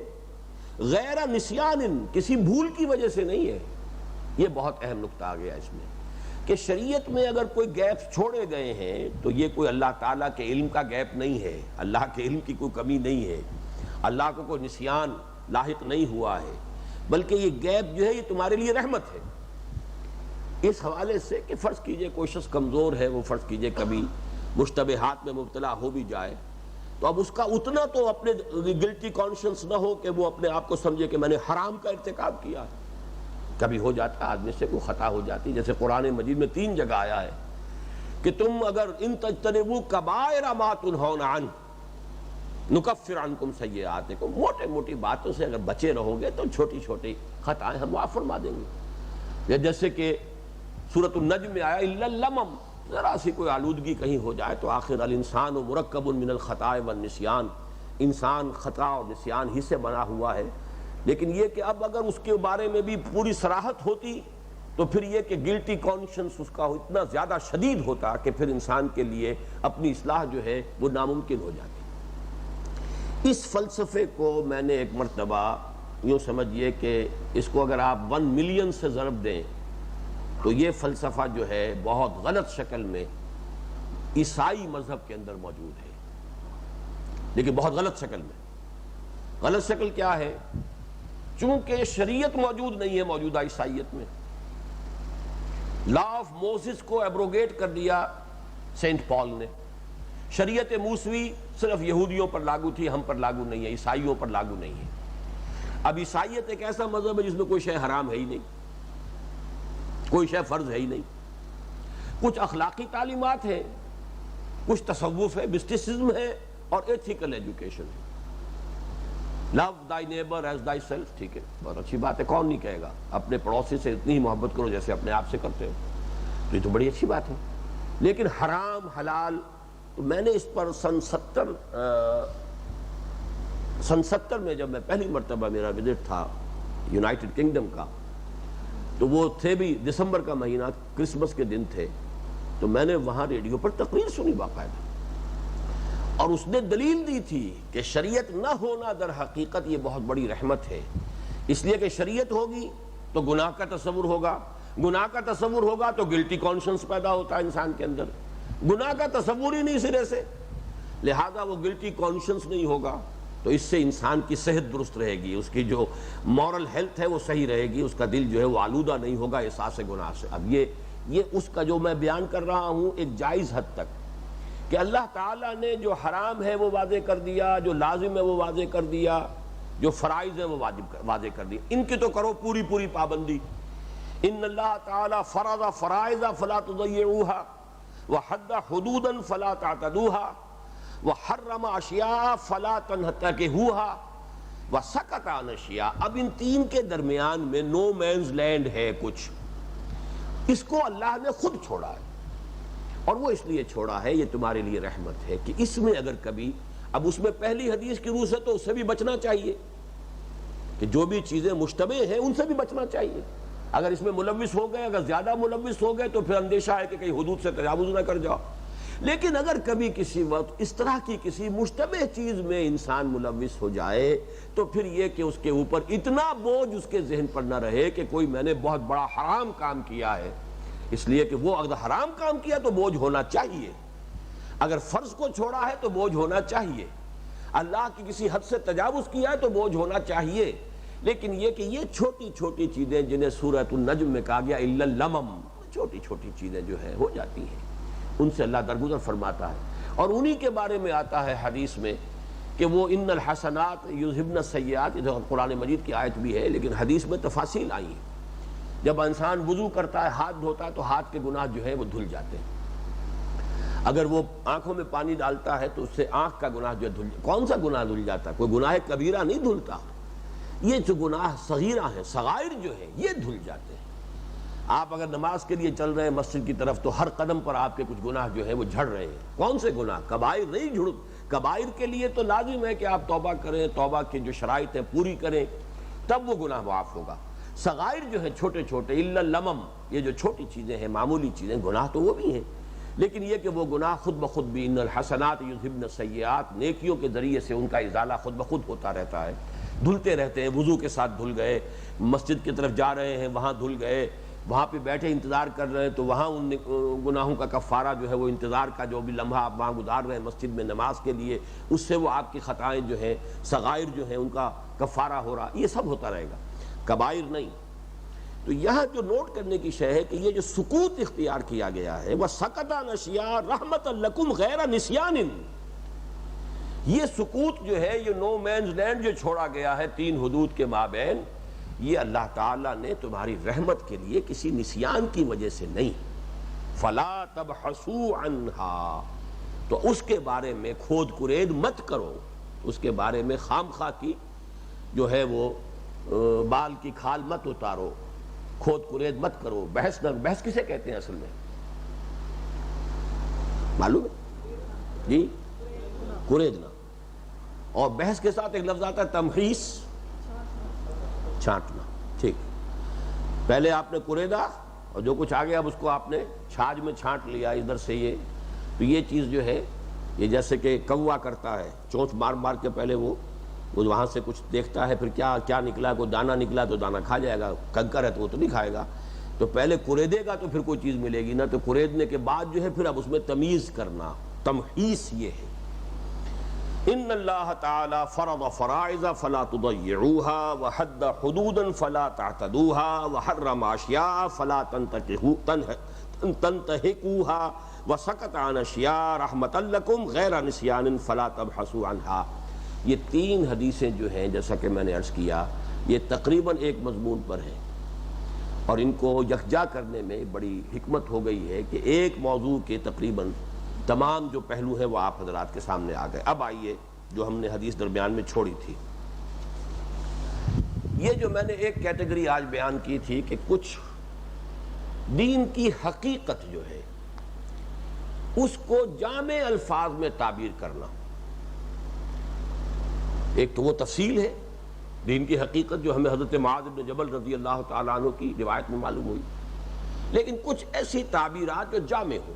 غیر نسیان، کسی بھول کی وجہ سے نہیں ہے۔ یہ بہت اہم نقطہ آ گیا اس میں کہ شریعت میں اگر کوئی گیپ چھوڑے گئے ہیں تو یہ کوئی اللہ تعالیٰ کے علم کا گیپ نہیں ہے، اللہ کے علم کی کوئی کمی نہیں ہے، اللہ کو کوئی نسیان لاحق نہیں ہوا ہے، بلکہ یہ گیپ جو ہے یہ تمہارے لیے رحمت ہے۔ اس حوالے سے کہ فرض کیجئے کوئی شخص کمزور ہے، وہ فرض کیجئے کبھی مشتبہات میں مبتلا ہو بھی جائے تو اب اس کا اتنا تو اپنے گلٹی کانشنس نہ ہو کہ وہ اپنے آپ کو سمجھے کہ میں نے حرام کا ارتکاب کیا ہے۔ کبھی ہو جاتا ہے آدمی سے کوئی خطا ہو جاتی، جیسے قرآن مجید میں 3 جگہ آیا ہے کہ تم اگر ان تجتنبوا کبائر ما تنہون عنہ نکفر عنکم سیئاتکم، موٹے موٹی باتوں سے اگر بچے رہو گے تو چھوٹی چھوٹی خطائیں ہم معاف فرما دیں گے۔ جیسے کہ سورۃ النجم میں آیا الا اللمم، ذرا سی کوئی آلودگی کہیں ہو جائے تو آخر الانسان مرکب من الخطاء والنسیان، انسان خطا اور نسیان ہی سے بنا ہوا ہے۔ لیکن یہ کہ اب اگر اس کے بارے میں بھی پوری صراحت ہوتی تو پھر یہ کہ گلٹی کانشنس اس کا اتنا زیادہ شدید ہوتا کہ پھر انسان کے لیے اپنی اصلاح جو ہے وہ ناممکن ہو جاتی۔ اس فلسفے کو میں نے ایک مرتبہ یوں سمجھیے کہ اس کو اگر آپ 1 ملین سے ضرب دیں تو یہ فلسفہ جو ہے بہت غلط شکل میں عیسائی مذہب کے اندر موجود ہے، لیکن بہت غلط شکل میں۔ غلط شکل کیا ہے؟ چونکہ شریعت موجود نہیں ہے موجودہ عیسائیت میں، لا آف موسیس کو ایبروگیٹ کر دیا سینٹ پال نے، شریعت موسوی صرف یہودیوں پر لاگو تھی، ہم پر لاگو نہیں ہے، عیسائیوں پر لاگو نہیں ہے۔ اب عیسائیت ایک ایسا مذہب ہے جس میں کوئی شے حرام ہے ہی نہیں، کوئی شے فرض ہے ہی نہیں، کچھ اخلاقی تعلیمات ہیں، کچھ تصوف ہے، مسٹسزم ہے اور ایتھیکل ایجوکیشن ہے۔ لو تhy نیبر ایز thy سیلف، ٹھیک ہے، بہت اچھی بات ہے، کون نہیں کہے گا اپنے پڑوسی سے اتنی ہی محبت کرو جیسے اپنے آپ سے کرتے ہو، تو یہ تو بڑی اچھی بات ہے۔ لیکن حرام حلال، تو میں نے اس پر سن 70 میں جب میں پہلی مرتبہ میرا وزٹ تھا یونائٹڈ کنگڈم کا، تو وہ تھے بھی دسمبر کا مہینہ، کرسمس کے دن تھے، تو میں نے وہاں ریڈیو پر تقریر سنی باقاعدہ، اور اس نے دلیل دی تھی کہ شریعت نہ ہونا در حقیقت یہ بہت بڑی رحمت ہے، اس لیے کہ شریعت ہوگی تو گناہ کا تصور ہوگا، گناہ کا تصور ہوگا تو گلٹی کانشنس پیدا ہوتا ہے انسان کے اندر، گناہ کا تصور ہی نہیں سرے سے، لہذا وہ گلٹی کانشنس نہیں ہوگا تو اس سے انسان کی صحت درست رہے گی، اس کی جو مورل ہیلتھ ہے وہ صحیح رہے گی، اس کا دل جو ہے وہ آلودہ نہیں ہوگا احساس گناہ سے۔ اب یہ اس کا جو میں بیان کر رہا ہوں ایک جائز حد تک، کہ اللہ تعالیٰ نے جو حرام ہے وہ واضح کر دیا، جو لازم ہے وہ واضح کر دیا، جو فرائض ہے وہ واضح کر دیا، ان کی تو کرو پوری پابندی۔ ان اللہ تعالیٰ فرض فرائض فلا تضيعوها وحد حدودا فلا تعتدوها وحرم اشیاء فلا تنتهكوها وسکت عن اشیاء۔ اب ان تین کے درمیان میں نو مینز لینڈ ہے کچھ، اس کو اللہ نے خود چھوڑا ہے، اور وہ اس لیے چھوڑا ہے، یہ تمہارے لیے رحمت ہے کہ اس میں اگر کبھی، اب اس میں پہلی حدیث کی روح سے تو اس سے بھی بچنا چاہیے کہ جو بھی چیزیں مشتبہ ہیں ان سے بھی بچنا چاہیے، اگر اس میں ملوث ہو گئے، اگر زیادہ ملوث ہو گئے تو پھر اندیشہ ہے کہ کہیں حدود سے تجاوز نہ کر جاؤ۔ لیکن اگر کبھی کسی وقت اس طرح کی کسی مشتبہ چیز میں انسان ملوث ہو جائے تو پھر یہ کہ اس کے اوپر اتنا بوجھ اس کے ذہن پر نہ رہے کہ کوئی میں نے بہت بڑا حرام کام کیا ہے، اس لیے کہ وہ اگر حرام کام کیا تو بوجھ ہونا چاہیے، اگر فرض کو چھوڑا ہے تو بوجھ ہونا چاہیے، اللہ کی کسی حد سے تجاوز کیا ہے تو بوجھ ہونا چاہیے۔ لیکن یہ کہ یہ چھوٹی چھوٹی چیزیں جنہیں سورۃ النجم میں کہا گیا الا اللمم، چھوٹی چھوٹی چیزیں جو ہیں ہو جاتی ہیں، ان سے اللہ درگزر فرماتا ہے۔ اور انہی کے بارے میں آتا ہے حدیث میں کہ وہ ان الحسنات یذہبن السیئات، یہ قرآن مجید کی آیت بھی ہے لیکن حدیث میں تفاصیل آئی ہیں، جب انسان وضو کرتا ہے، ہاتھ دھوتا ہے تو ہاتھ کے گناہ جو ہے وہ دھل جاتے ہیں، اگر وہ آنکھوں میں پانی ڈالتا ہے تو اس سے آنکھ کا گناہ جو ہے کون سا گناہ دھل جاتا ہے؟ کوئی گناہ کبیرہ نہیں دھلتا، یہ جو گناہ صغیرہ ہیں، صغائر جو ہیں یہ دھل جاتے ہیں۔ آپ اگر نماز کے لیے چل رہے ہیں مسجد کی طرف تو ہر قدم پر آپ کے کچھ گناہ جو ہے وہ جھڑ رہے ہیں، کون سے گناہ؟ کبائر نہیں جھڑ، کبائر کے لیے تو لازم ہے کہ آپ توبہ کریں، توبہ کی جو شرائط ہیں پوری کریں، تب وہ گناہ معاف ہوگا۔ صغائر جو ہیں چھوٹے چھوٹے الا اللمم، یہ جو چھوٹی چیزیں ہیں، معمولی چیزیں، گناہ تو وہ بھی ہیں، لیکن یہ کہ وہ گناہ خود بخود بھی ان الحسنات یذہبن السیئات، نیکیوں کے ذریعے سے ان کا ازالہ خود بخود ہوتا رہتا ہے، دھلتے رہتے ہیں، وضو کے ساتھ دھل گئے، مسجد کی طرف جا رہے ہیں وہاں دھل گئے، وہاں پہ بیٹھے انتظار کر رہے ہیں تو وہاں ان گناہوں کا کفارہ جو ہے وہ انتظار کا جو بھی لمحہ آپ وہاں گزار رہے ہیں مسجد میں نماز کے لیے، اس سے وہ آپ کی خطائیں جو ہیں صغائر جو ہیں ان کا کفارہ ہو رہا، یہ سب ہوتا رہے گا، کبائر نہیں۔ تو یہاں جو نوٹ کرنے کی شے ہے کہ یہ جو سکوت اختیار کیا گیا ہے وَسَكَتَ عَنْ أَشْيَاءَ رَحْمَةً لَكُمْ غَيْرَ نِسْيَانٍ، یہ سکوت جو ہے، یہ نو مینز لینڈ جو چھوڑا گیا ہے تین حدود کے مابین، یہ اللہ تعالیٰ نے تمہاری رحمت کے لیے کسی نسیان کی وجہ سے نہیں۔ فَلَا تَبْحَثُوا عَنْهَا، تو اس کے بارے میں کھود کرید مت کرو، اس کے بارے میں خام خواہ کی جو ہے وہ بال کی کھال مت اتارو، کھود کرید مت کرو، بحث نہ، بحث کسے کہتے ہیں اصل میں معلوم ہے جی؟ کریدنا۔ اور بحث کے ساتھ ایک لفظ آتا ہے تمحیص، چھانٹنا، ٹھیک، پہلے آپ نے کریدا اور جو کچھ آگے اب اس کو آپ نے چھاج میں چھانٹ لیا ادھر سے یہ، تو یہ چیز جو ہے یہ جیسے کہ کوا کرتا ہے، چونچ مار مار کے پہلے وہ وہاں سے کچھ دیکھتا ہے، پھر کیا نکلا، کوئی دانہ نکلا تو دانہ کھا جائے گا، کنکر ہے تو وہ تو نہیں کھائے گا، تو پہلے کریدے گا تو پھر کوئی چیز ملے گی نا، تو کریدنے کے بعد جو ہے پھر اب اس میں تمیز کرنا، تمحیص یہ ہے۔ ان اللہ تعالی فرض فرائض فلا تضيعوها وحد حدودا فلا تعتدوها وحرم اشیاء فلا تنتهكوها وسكت عن اشیاء رحمة لكم غیر نسیان فلا تبحثوا عنها، یہ تین حدیثیں جو ہیں جیسا کہ میں نے عرض کیا یہ تقریباً ایک مضمون پر ہیں، اور ان کو یکجا کرنے میں بڑی حکمت ہو گئی ہے کہ ایک موضوع کے تقریباً تمام جو پہلو ہیں وہ آپ حضرات کے سامنے آ گئے۔ اب آئیے جو ہم نے حدیث درمیان میں چھوڑی تھی، یہ جو میں نے ایک کیٹیگری آج بیان کی تھی کہ کچھ دین کی حقیقت جو ہے اس کو جامع الفاظ میں تعبیر کرنا، ایک تو وہ تفصیل ہے دین کی حقیقت جو ہمیں حضرت معاذ بن جبل رضی اللہ تعالیٰ عنہ کی روایت میں معلوم ہوئی، لیکن کچھ ایسی تعبیرات جو جامع ہو،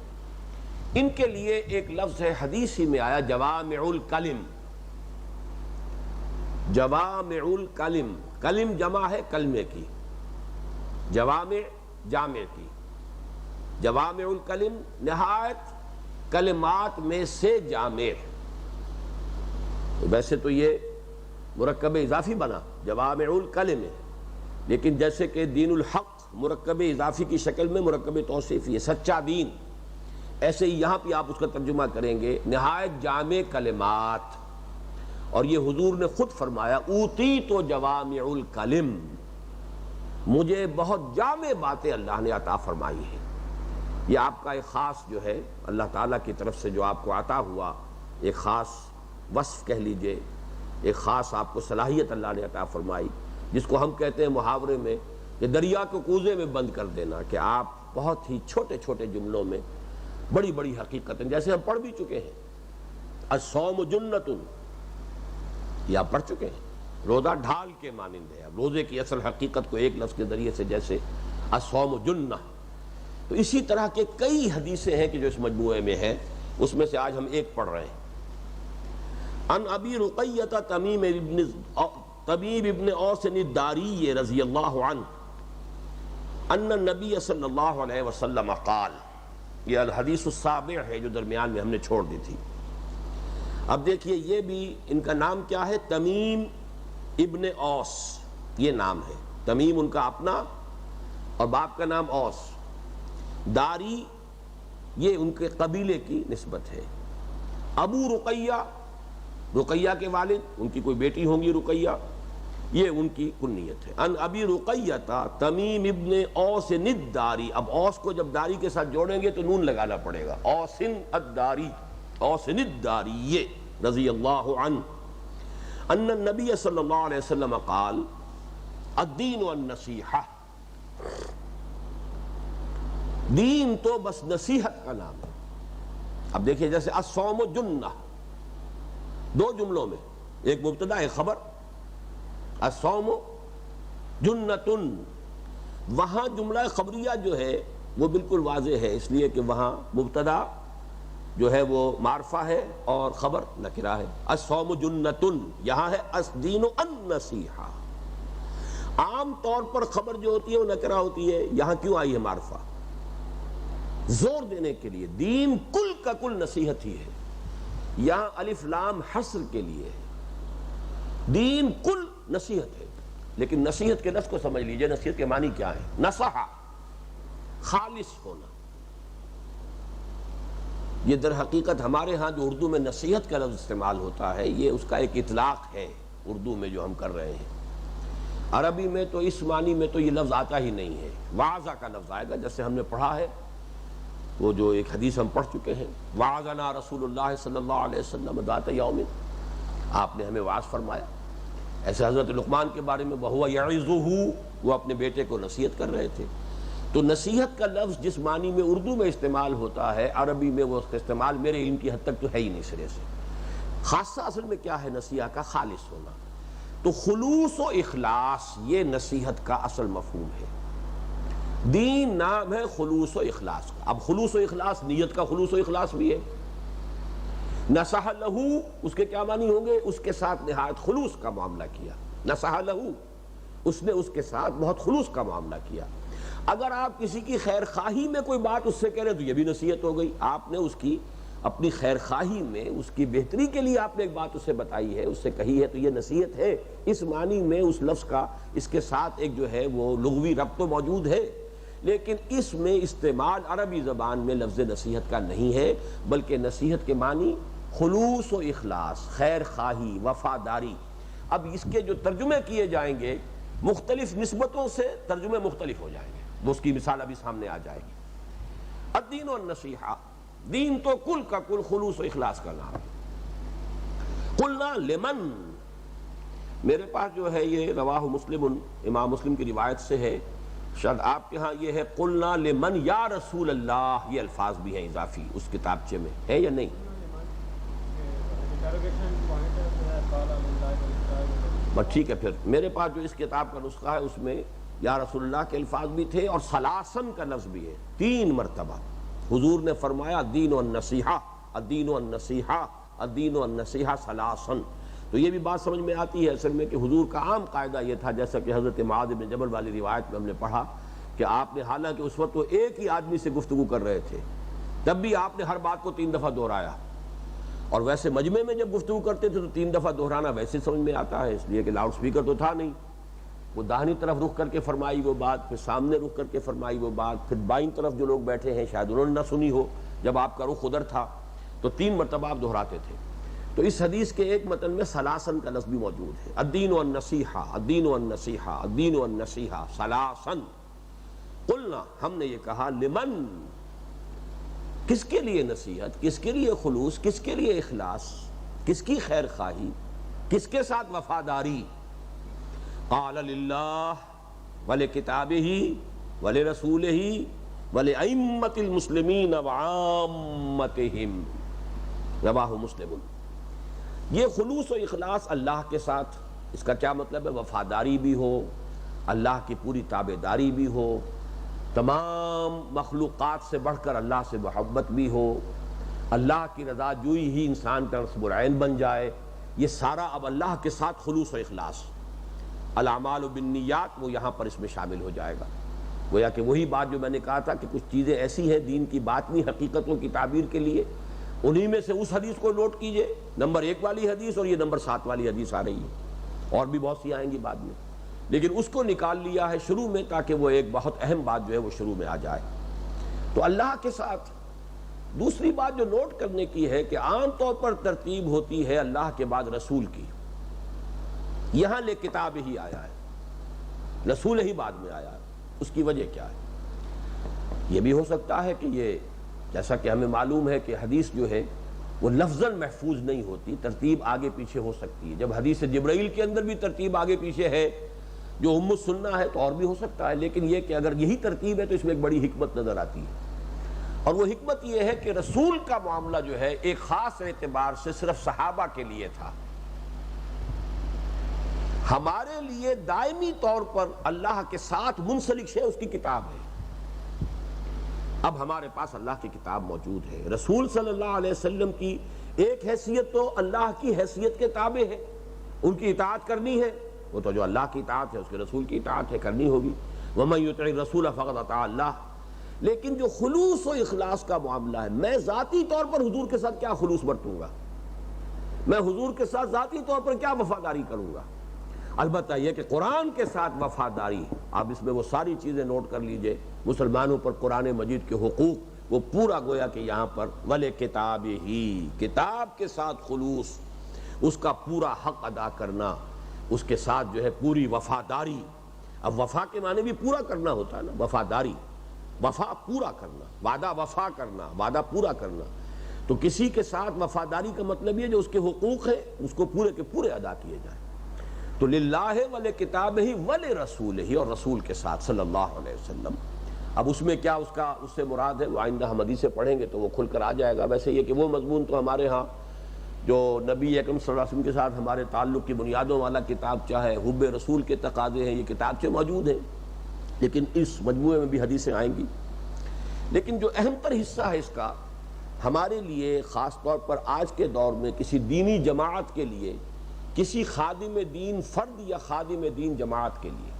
ان کے لیے ایک لفظ ہے حدیث ہی میں آیا جوامع الکلم، جوامع الکلم، کلم جمع ہے کلمے کی، جوامع جامع کی، جوامع الکلم نہایت کلمات میں سے جامع، ویسے تو یہ مرکب اضافی بنا جوامع الکلم، لیکن جیسے کہ دین الحق مرکب اضافی کی شکل میں مرکب توصیفی ہے، سچا دین، ایسے ہی یہاں پہ آپ اس کا ترجمہ کریں گے نہایت جامع کلمات، اور یہ حضور نے خود فرمایا اوتیت جوامع الکلم، مجھے بہت جامع باتیں اللہ نے عطا فرمائی ہیں۔ یہ آپ کا ایک خاص جو ہے اللہ تعالیٰ کی طرف سے جو آپ کو عطا ہوا ایک خاص وصف کہہ لیجئے، ایک خاص آپ کو صلاحیت اللہ نے عطا فرمائی، جس کو ہم کہتے ہیں محاورے میں کہ دریا کو کوزے میں بند کر دینا، کہ آپ بہت ہی چھوٹے چھوٹے جملوں میں بڑی بڑی حقیقتیں، جیسے ہم پڑھ بھی چکے ہیں الصوم جنۃ، یہ آپ پڑھ چکے ہیں، روزہ ڈھال کے مانند ہے، اب روزے کی اصل حقیقت کو ایک لفظ کے ذریعے سے جیسے الصوم جنہ، تو اسی طرح کے کئی حدیثیں ہیں کہ جو اس مجموعے میں ہیں، اس میں سے آج ہم ایک پڑھ رہے ہیں۔ ان ابی رقیہ طبیب ابن اوس الداری رضی اللہ عنہ ان النبی صلی اللہ علیہ وسلم قال، یہ الحدیث السابع ہے جو درمیان میں ہم نے چھوڑ دی تھی۔ اب دیکھیے یہ بھی ان کا نام کیا ہے، تمیم ابن اوس، یہ نام ہے، تمیم ان کا اپنا اور باپ کا نام اوس، داری یہ ان کے قبیلے کی نسبت ہے، ابو رقیہ، رقیہ کے والد، ان کی کوئی بیٹی ہوں گی رقیہ، یہ ان کی کنیت ہے۔ ان ابی رقیہ تمیم ابن اوس الداری، اب اوس کو جب داری کے ساتھ جوڑیں گے تو نون لگانا پڑے گا، اوسن الداری، اوسن الداری رضی اللہ عنہ، ان النبی صلی اللہ علیہ وسلم قال الدین النصیحہ، دین تو بس نصیحت کا نام ہے۔ اب دیکھیں جیسے الصوم جنہ، دو جملوں میں، ایک مبتدا ایک خبر، الصوم جنۃ، وہاں جملہ خبریہ جو ہے وہ بالکل واضح ہے، اس لیے کہ وہاں مبتدا جو ہے وہ معرفہ ہے اور خبر نکرہ ہے. الصوم جنتن یہاں ہے الدین النصیحہ. عام طور پر خبر جو ہوتی ہے وہ نکرہ ہوتی ہے، یہاں کیوں آئی ہے معرفہ؟ زور دینے کے لیے. دین کل کا کل نصیحت ہی ہے. یہاں الف لام حصر کے لیے ہے. دین کل نصیحت ہے. لیکن نصیحت کے لفظ کو سمجھ لیجئے، نصیحت کے معنی کیا ہے؟ نصحہ، خالص ہونا. یہ در حقیقت ہمارے ہاں جو اردو میں نصیحت کا لفظ استعمال ہوتا ہے، یہ اس کا ایک اطلاق ہے اردو میں جو ہم کر رہے ہیں. عربی میں تو اس معنی میں تو یہ لفظ آتا ہی نہیں ہے. وعظہ کا لفظ آئے گا، جیسے ہم نے پڑھا ہے وہ جو ایک حدیث ہم پڑھ چکے ہیں، وعظنا رسول اللہ صلی اللہ علیہ وسلم ذات یوم، آپ نے ہمیں وعظ فرمایا. ایسے حضرت لقمان کے بارے میں وَهُوَ يَعِظُهُ، وہ اپنے بیٹے کو نصیحت کر رہے تھے. تو نصیحت کا لفظ جس معنی میں اردو میں استعمال ہوتا ہے، عربی میں وہ اس کا استعمال میرے علم کی حد تک تو ہے ہی نہیں سرے سے. خاصہ اصل میں کیا ہے نصیحت کا؟ خالص ہونا. تو خلوص و اخلاص یہ نصیحت کا اصل مفہوم ہے. دین نام ہے خلوص و اخلاص کا. اب خلوص و اخلاص نیت کا خلوص و اخلاص بھی ہے. نصح لہو اس کے کیا معنی ہوں گے؟ اس کے ساتھ نہایت خلوص کا معاملہ کیا. نصح لہو اس نے اس کے ساتھ بہت خلوص کا معاملہ کیا. اگر آپ کسی کی خیر خواہی میں کوئی بات اس سے کہہ رہے ہیں تو یہ بھی نصیحت ہو گئی. آپ نے اس کی اپنی خیر خواہی میں اس کی بہتری کے لیے آپ نے ایک بات اسے بتائی ہے، اس سے کہی ہے، تو یہ نصیحت ہے. اس معنی میں اس لفظ کا اس کے ساتھ ایک جو ہے وہ لغوی ربط تو موجود ہے، لیکن اس میں استعمال عربی زبان میں لفظ نصیحت کا نہیں ہے، بلکہ نصیحت کے معنی خلوص و اخلاص، خیر خواہی، وفاداری. اب اس کے جو ترجمے کیے جائیں گے مختلف نسبتوں سے ترجمے مختلف ہو جائیں گے. وہ اس کی مثال ابھی سامنے آ جائے گی. الدین والنصیحہ، دین تو کل کا کل خلوص و اخلاص کا نام ہے. قلنا لمن، میرے پاس جو ہے یہ رواہ مسلم، امام مسلم کی روایت سے ہے، شاید آپ کے ہاں یہ ہے قلنا لمن یا رسول اللہ، یہ الفاظ بھی ہیں اضافی اس کتابچے میں، ہے یا نہیں؟ بس ٹھیک ہے. پھر میرے پاس جو اس کتاب کا نسخہ ہے اس میں یا رسول اللہ کے الفاظ بھی تھے اور سلاسن کا لفظ بھی ہے. 3 مرتبہ حضور نے فرمایا الدین والنصیحہ، الدین والنصیحہ، الدین والنصیحہ سلاسن. تو یہ بھی بات سمجھ میں آتی ہے اصل میں کہ حضور کا عام قاعدہ یہ تھا، جیسا کہ حضرت معاذ بن جبل والی روایت میں ہم نے پڑھا کہ آپ نے حالانکہ اس وقت وہ ایک ہی آدمی سے گفتگو کر رہے تھے، تب بھی آپ نے ہر بات کو 3 دفعہ دہرایا. اور ویسے مجمع میں جب گفتگو کرتے تھے تو 3 دفعہ دہرانا ویسے سمجھ میں آتا ہے، اس لیے کہ لاؤڈ سپیکر تو تھا نہیں. وہ داہنی طرف رخ کر کے فرمائی وہ بات، پھر سامنے رخ کر کے فرمائی وہ بات، پھر بائیں طرف جو لوگ بیٹھے ہیں شاید انہوں نے نہ سنی ہو جب آپ کا رخ ادھر تھا، تو 3 مرتبہ آپ دہراتے تھے. تو اس حدیث کے ایک متن میں سلاسن کا لفظ بھی موجود ہے. الدین والنصیحہ، الدین والنصیحہ، الدین والنصیحہ سلاسن. قلنا ہم نے یہ کہا لمن، کس کے لیے نصیحت، کس کے لیے خلوص، کس کے لیے اخلاص، کس کی خیر خواہی، کس کے ساتھ وفاداری؟ قال للہ ولکتابہ ولرسولہ ولأئمۃ المسلمین وعامتہم، رواہ مسلم. یہ خلوص و اخلاص اللہ کے ساتھ، اس کا کیا مطلب ہے؟ وفاداری بھی ہو، اللہ کی پوری تابعداری بھی ہو، تمام مخلوقات سے بڑھ کر اللہ سے محبت بھی ہو، اللہ کی رضا جوئی ہی انسان کا نصب العین بن جائے. یہ سارا اب اللہ کے ساتھ خلوص و اخلاص. الاعمال بالنیات وہ یہاں پر اس میں شامل ہو جائے گا. گویا کہ وہی بات جو میں نے کہا تھا کہ کچھ چیزیں ایسی ہیں دین کی باطنی حقیقتوں کی تعبیر کے لیے، انہی میں سے اس حدیث کو نوٹ کیجئے، نمبر 1 والی حدیث، اور یہ نمبر 7 والی حدیث آ رہی ہے، اور بھی بہت سی آئیں گی بعد میں، لیکن اس کو نکال لیا ہے شروع میں تاکہ وہ ایک بہت اہم بات جو ہے وہ شروع میں آ جائے. تو اللہ کے ساتھ دوسری بات جو نوٹ کرنے کی ہے کہ عام طور پر ترتیب ہوتی ہے اللہ کے بعد رسول کی. یہاں لے کتاب ہی آیا ہے، رسول ہی بعد میں آیا ہے. اس کی وجہ کیا ہے؟ یہ بھی ہو سکتا ہے کہ یہ جیسا کہ ہمیں معلوم ہے کہ حدیث جو ہے وہ لفظاً محفوظ نہیں ہوتی، ترتیب آگے پیچھے ہو سکتی ہے. جب حدیث جبرائیل کے اندر بھی ترتیب آگے پیچھے ہے جو ام السنہ ہے تو اور بھی ہو سکتا ہے، لیکن یہ کہ اگر یہی ترتیب ہے تو اس میں ایک بڑی حکمت نظر آتی ہے. اور وہ حکمت یہ ہے کہ رسول کا معاملہ جو ہے ایک خاص اعتبار سے صرف صحابہ کے لیے تھا. ہمارے لیے دائمی طور پر اللہ کے ساتھ منسلک شے اس کی کتاب ہے. اب ہمارے پاس اللہ کی کتاب موجود ہے، رسول صلی اللہ علیہ وسلم کی ایک حیثیت تو اللہ کی حیثیت کے تابع ہے، ان کی اطاعت کرنی ہے، وہ تو جو اللہ کی اطاعت ہے اس کے رسول کی اطاعت ہے، کرنی ہوگی۔ وَمَن يُطِعِ الرَّسُولَ فَقَدْ أَطَاعَ اللَّهَ۔ لیکن جو خلوص و اخلاص کا معاملہ ہے، میں ذاتی طور پر حضور کے ساتھ کیا خلوص برتوں گا، میں حضور کے ساتھ ذاتی طور پر کیا وفاداری کروں گا۔ البتہ یہ کہ قرآن کے ساتھ وفاداری، آپ اس میں وہ ساری چیزیں نوٹ کر لیجئے، مسلمانوں پر قرآن مجید کے حقوق، وہ پورا گویا کہ یہاں پر وَلِکِتَابِهِ، کتاب کے ساتھ خلوص، اس کا پورا حق ادا کرنا، اس کے ساتھ جو ہے پوری وفاداری۔ اب وفا کے معنی بھی پورا کرنا ہوتا ہے نا، وفاداری، وفا پورا کرنا، وعدہ وفا کرنا، وعدہ پورا کرنا۔ تو کسی کے ساتھ وفاداری کا مطلب یہ جو اس کے حقوق ہیں اس کو پورے کے پورے ادا کیے جائیں۔ تو للہ ولکتابہ ولرسولہ، اور رسول کے ساتھ صلی اللہ علیہ وسلم۔ اب اس میں کیا اس سے مراد ہے، وہ آئندہ ہم حدیثیں پڑھیں گے تو وہ کھل کر آ جائے گا۔ ویسے یہ کہ وہ مضمون تو ہمارے ہاں جو نبی اکرم صلی اللہ علیہ وسلم کے ساتھ ہمارے تعلق کی بنیادوں والا کتاب چاہے حب رسول کے تقاضے ہیں، یہ کتاب موجود ہیں، لیکن اس مجموعے میں بھی حدیثیں آئیں گی۔ لیکن جو اہم تر حصہ ہے اس کا ہمارے لیے، خاص طور پر آج کے دور میں کسی دینی جماعت کے لیے، کسی خادم دین فرد یا خادم دین جماعت کے لیے،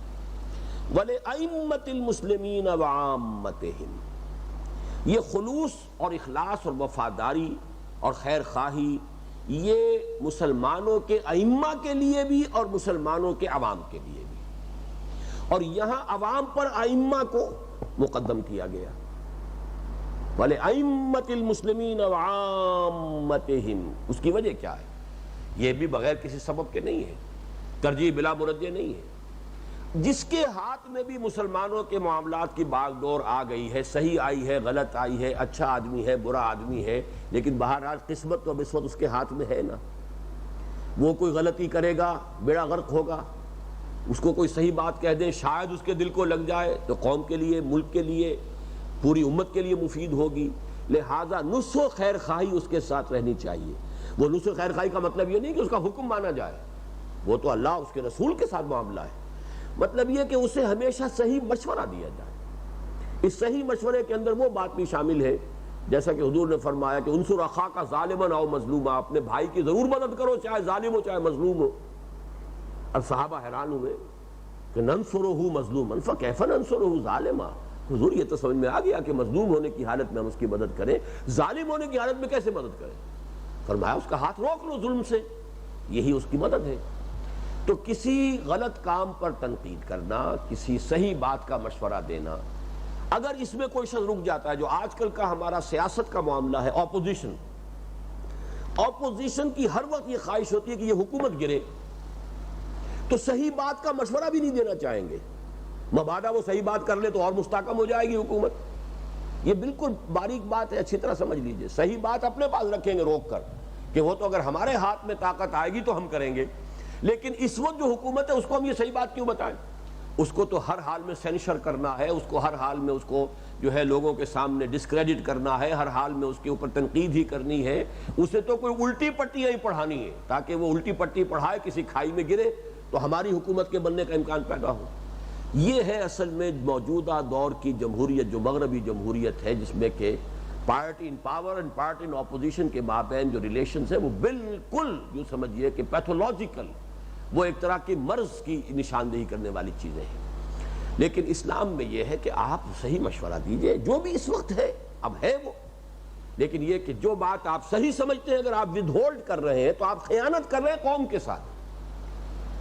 وَلِأَئِمَّةِ الْمُسْلِمِينَ وَعَامَّتِهِمْ، یہ خلوص اور اخلاص اور وفاداری اور خیر خواہی، یہ مسلمانوں کے ائمہ کے لیے بھی اور مسلمانوں کے عوام کے لیے بھی، اور یہاں عوام پر ائمہ کو مقدم کیا گیا۔ وَلِأَئِمَّةِ الْمُسْلِمِينَ وَعَامَّتِهِمْ، اس کی وجہ کیا ہے؟ یہ بھی بغیر کسی سبب کے نہیں ہے، ترجیح بلا مرجع نہیں ہے۔ جس کے ہاتھ میں بھی مسلمانوں کے معاملات کی باغ ڈور آ گئی ہے، صحیح آئی ہے، غلط آئی ہے، اچھا آدمی ہے، برا آدمی ہے، لیکن بہرحال قسمت و بسمت اس کے ہاتھ میں ہے نا، وہ کوئی غلطی کرے گا بیڑا غرق ہوگا، اس کو کوئی صحیح بات کہہ دیں شاید اس کے دل کو لگ جائے تو قوم کے لیے، ملک کے لیے، پوری امت کے لیے مفید ہوگی۔ لہذا نصح و خیر خواہی اس کے ساتھ رہنی چاہیے۔ وہ نصح و خیر خواہی کا مطلب یہ نہیں کہ اس کا حکم مانا جائے، وہ تو اللہ اس کے رسول کے ساتھ معاملہ ہے، مطلب یہ کہ اسے ہمیشہ صحیح مشورہ دیا جائے۔ اس صحیح مشورے کے اندر وہ بات بھی شامل ہے جیسا کہ حضور نے فرمایا کہ انصر اخاک ظالما او مظلوما، اپنے بھائی کی ضرور مدد کرو چاہے ظالم ہو چاہے مظلوم ہو۔ اب صحابہ حیران ہوئے کہ ننصرہ مظلوما فکیف ننصرہ ظالما، حضور یہ تو سمجھ میں آ گیا کہ مظلوم ہونے کی حالت میں ہم اس کی مدد کریں، ظالم ہونے کی حالت میں کیسے مدد کریں؟ فرمایا اس کا ہاتھ روک لو ظلم سے، یہی اس کی مدد ہے۔ تو کسی غلط کام پر تنقید کرنا، کسی صحیح بات کا مشورہ دینا، اگر اس میں کوئی شخص رک جاتا ہے، جو آج کل کا ہمارا سیاست کا معاملہ ہے، اپوزیشن کی ہر وقت یہ خواہش ہوتی ہے کہ یہ حکومت گرے، تو صحیح بات کا مشورہ بھی نہیں دینا چاہیں گے، مبادا وہ صحیح بات کر لے تو اور مستحکم ہو جائے گی حکومت۔ یہ بالکل باریک بات ہے، اچھی طرح سمجھ لیجئے۔ صحیح بات اپنے پاس رکھیں گے روک کر کہ وہ تو اگر ہمارے ہاتھ میں طاقت آئے گی تو ہم کریں گے، لیکن اس وقت جو حکومت ہے اس کو ہم یہ صحیح بات کیوں بتائیں؟ اس کو تو ہر حال میں سینشر کرنا ہے، اس کو ہر حال میں اس کو جو ہے لوگوں کے سامنے ڈسکریڈٹ کرنا ہے، ہر حال میں اس کے اوپر تنقید ہی کرنی ہے، اسے تو کوئی الٹی پٹیاں ہی پڑھانی ہے تاکہ وہ الٹی پٹی پڑھائے کسی کھائی میں گرے تو ہماری حکومت کے بننے کا امکان پیدا ہو۔ یہ ہے اصل میں موجودہ دور کی جمہوریت، جو مغربی جمہوریت ہے، جس میں کہ party in power and party in opposition کے مابین جو ریلیشنز ہیں وہ بالکل یوں سمجھیے کہ پیتھولوجیکل، وہ ایک طرح کی مرض کی نشاندہی کرنے والی چیزیں ہیں۔ لیکن اسلام میں یہ ہے کہ آپ صحیح مشورہ دیجئے، جو بھی اس وقت ہے اب ہے وہ، لیکن یہ کہ جو بات آپ صحیح سمجھتے ہیں اگر آپ ود ہولڈ کر رہے ہیں تو آپ خیانت کر رہے ہیں قوم کے ساتھ۔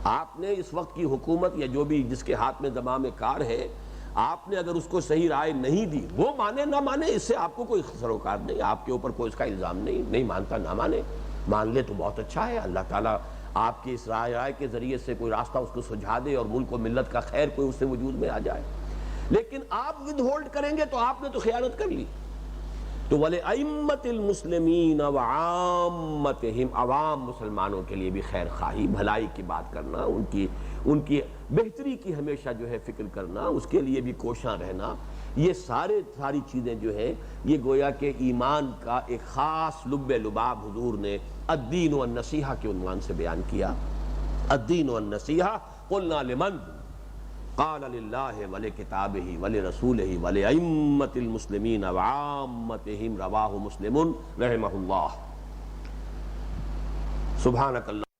آپ نے اس وقت کی حکومت یا جو بھی جس کے ہاتھ میں زمام کار ہے، آپ نے اگر اس کو صحیح رائے نہیں دی، وہ مانے نہ مانے اس سے آپ کو کوئی سروکار نہیں، آپ کے اوپر کوئی اس کا الزام نہیں مانتا نہ مانے، مان لے تو بہت اچھا ہے، اللہ تعالیٰ آپ کی اس رائے کے ذریعے سے کوئی راستہ اس کو سجھا دے اور ملک و ملت کا خیر کوئی اس سے وجود میں آ جائے۔ لیکن آپ ود ہولڈ کریں گے تو آپ نے تو خیانت کر لی۔ تو وَلِأَئِمَّةِ الْمُسْلِمِينَ وَعَامَّتِهِمْ، عوام مسلمانوں کے لیے بھی خیر خواہی، بھلائی کی بات کرنا، ان کی بہتری کی ہمیشہ جو ہے فکر کرنا، اس کے لیے بھی کوشاں رہنا، یہ ساری چیزیں جو ہیں یہ گویا کہ ایمان کا ایک خاص لب لباب حضور نے الدین والنصیحہ کے عنوان سے بیان کیا۔ الدین والنصیحہ قلنا لمن، قال للہ ولکتابہ ولرسولہ ولأئمۃ المسلمین وعامتہم، رواہ مسلم رحمہ اللہ۔ سبحانک اللہ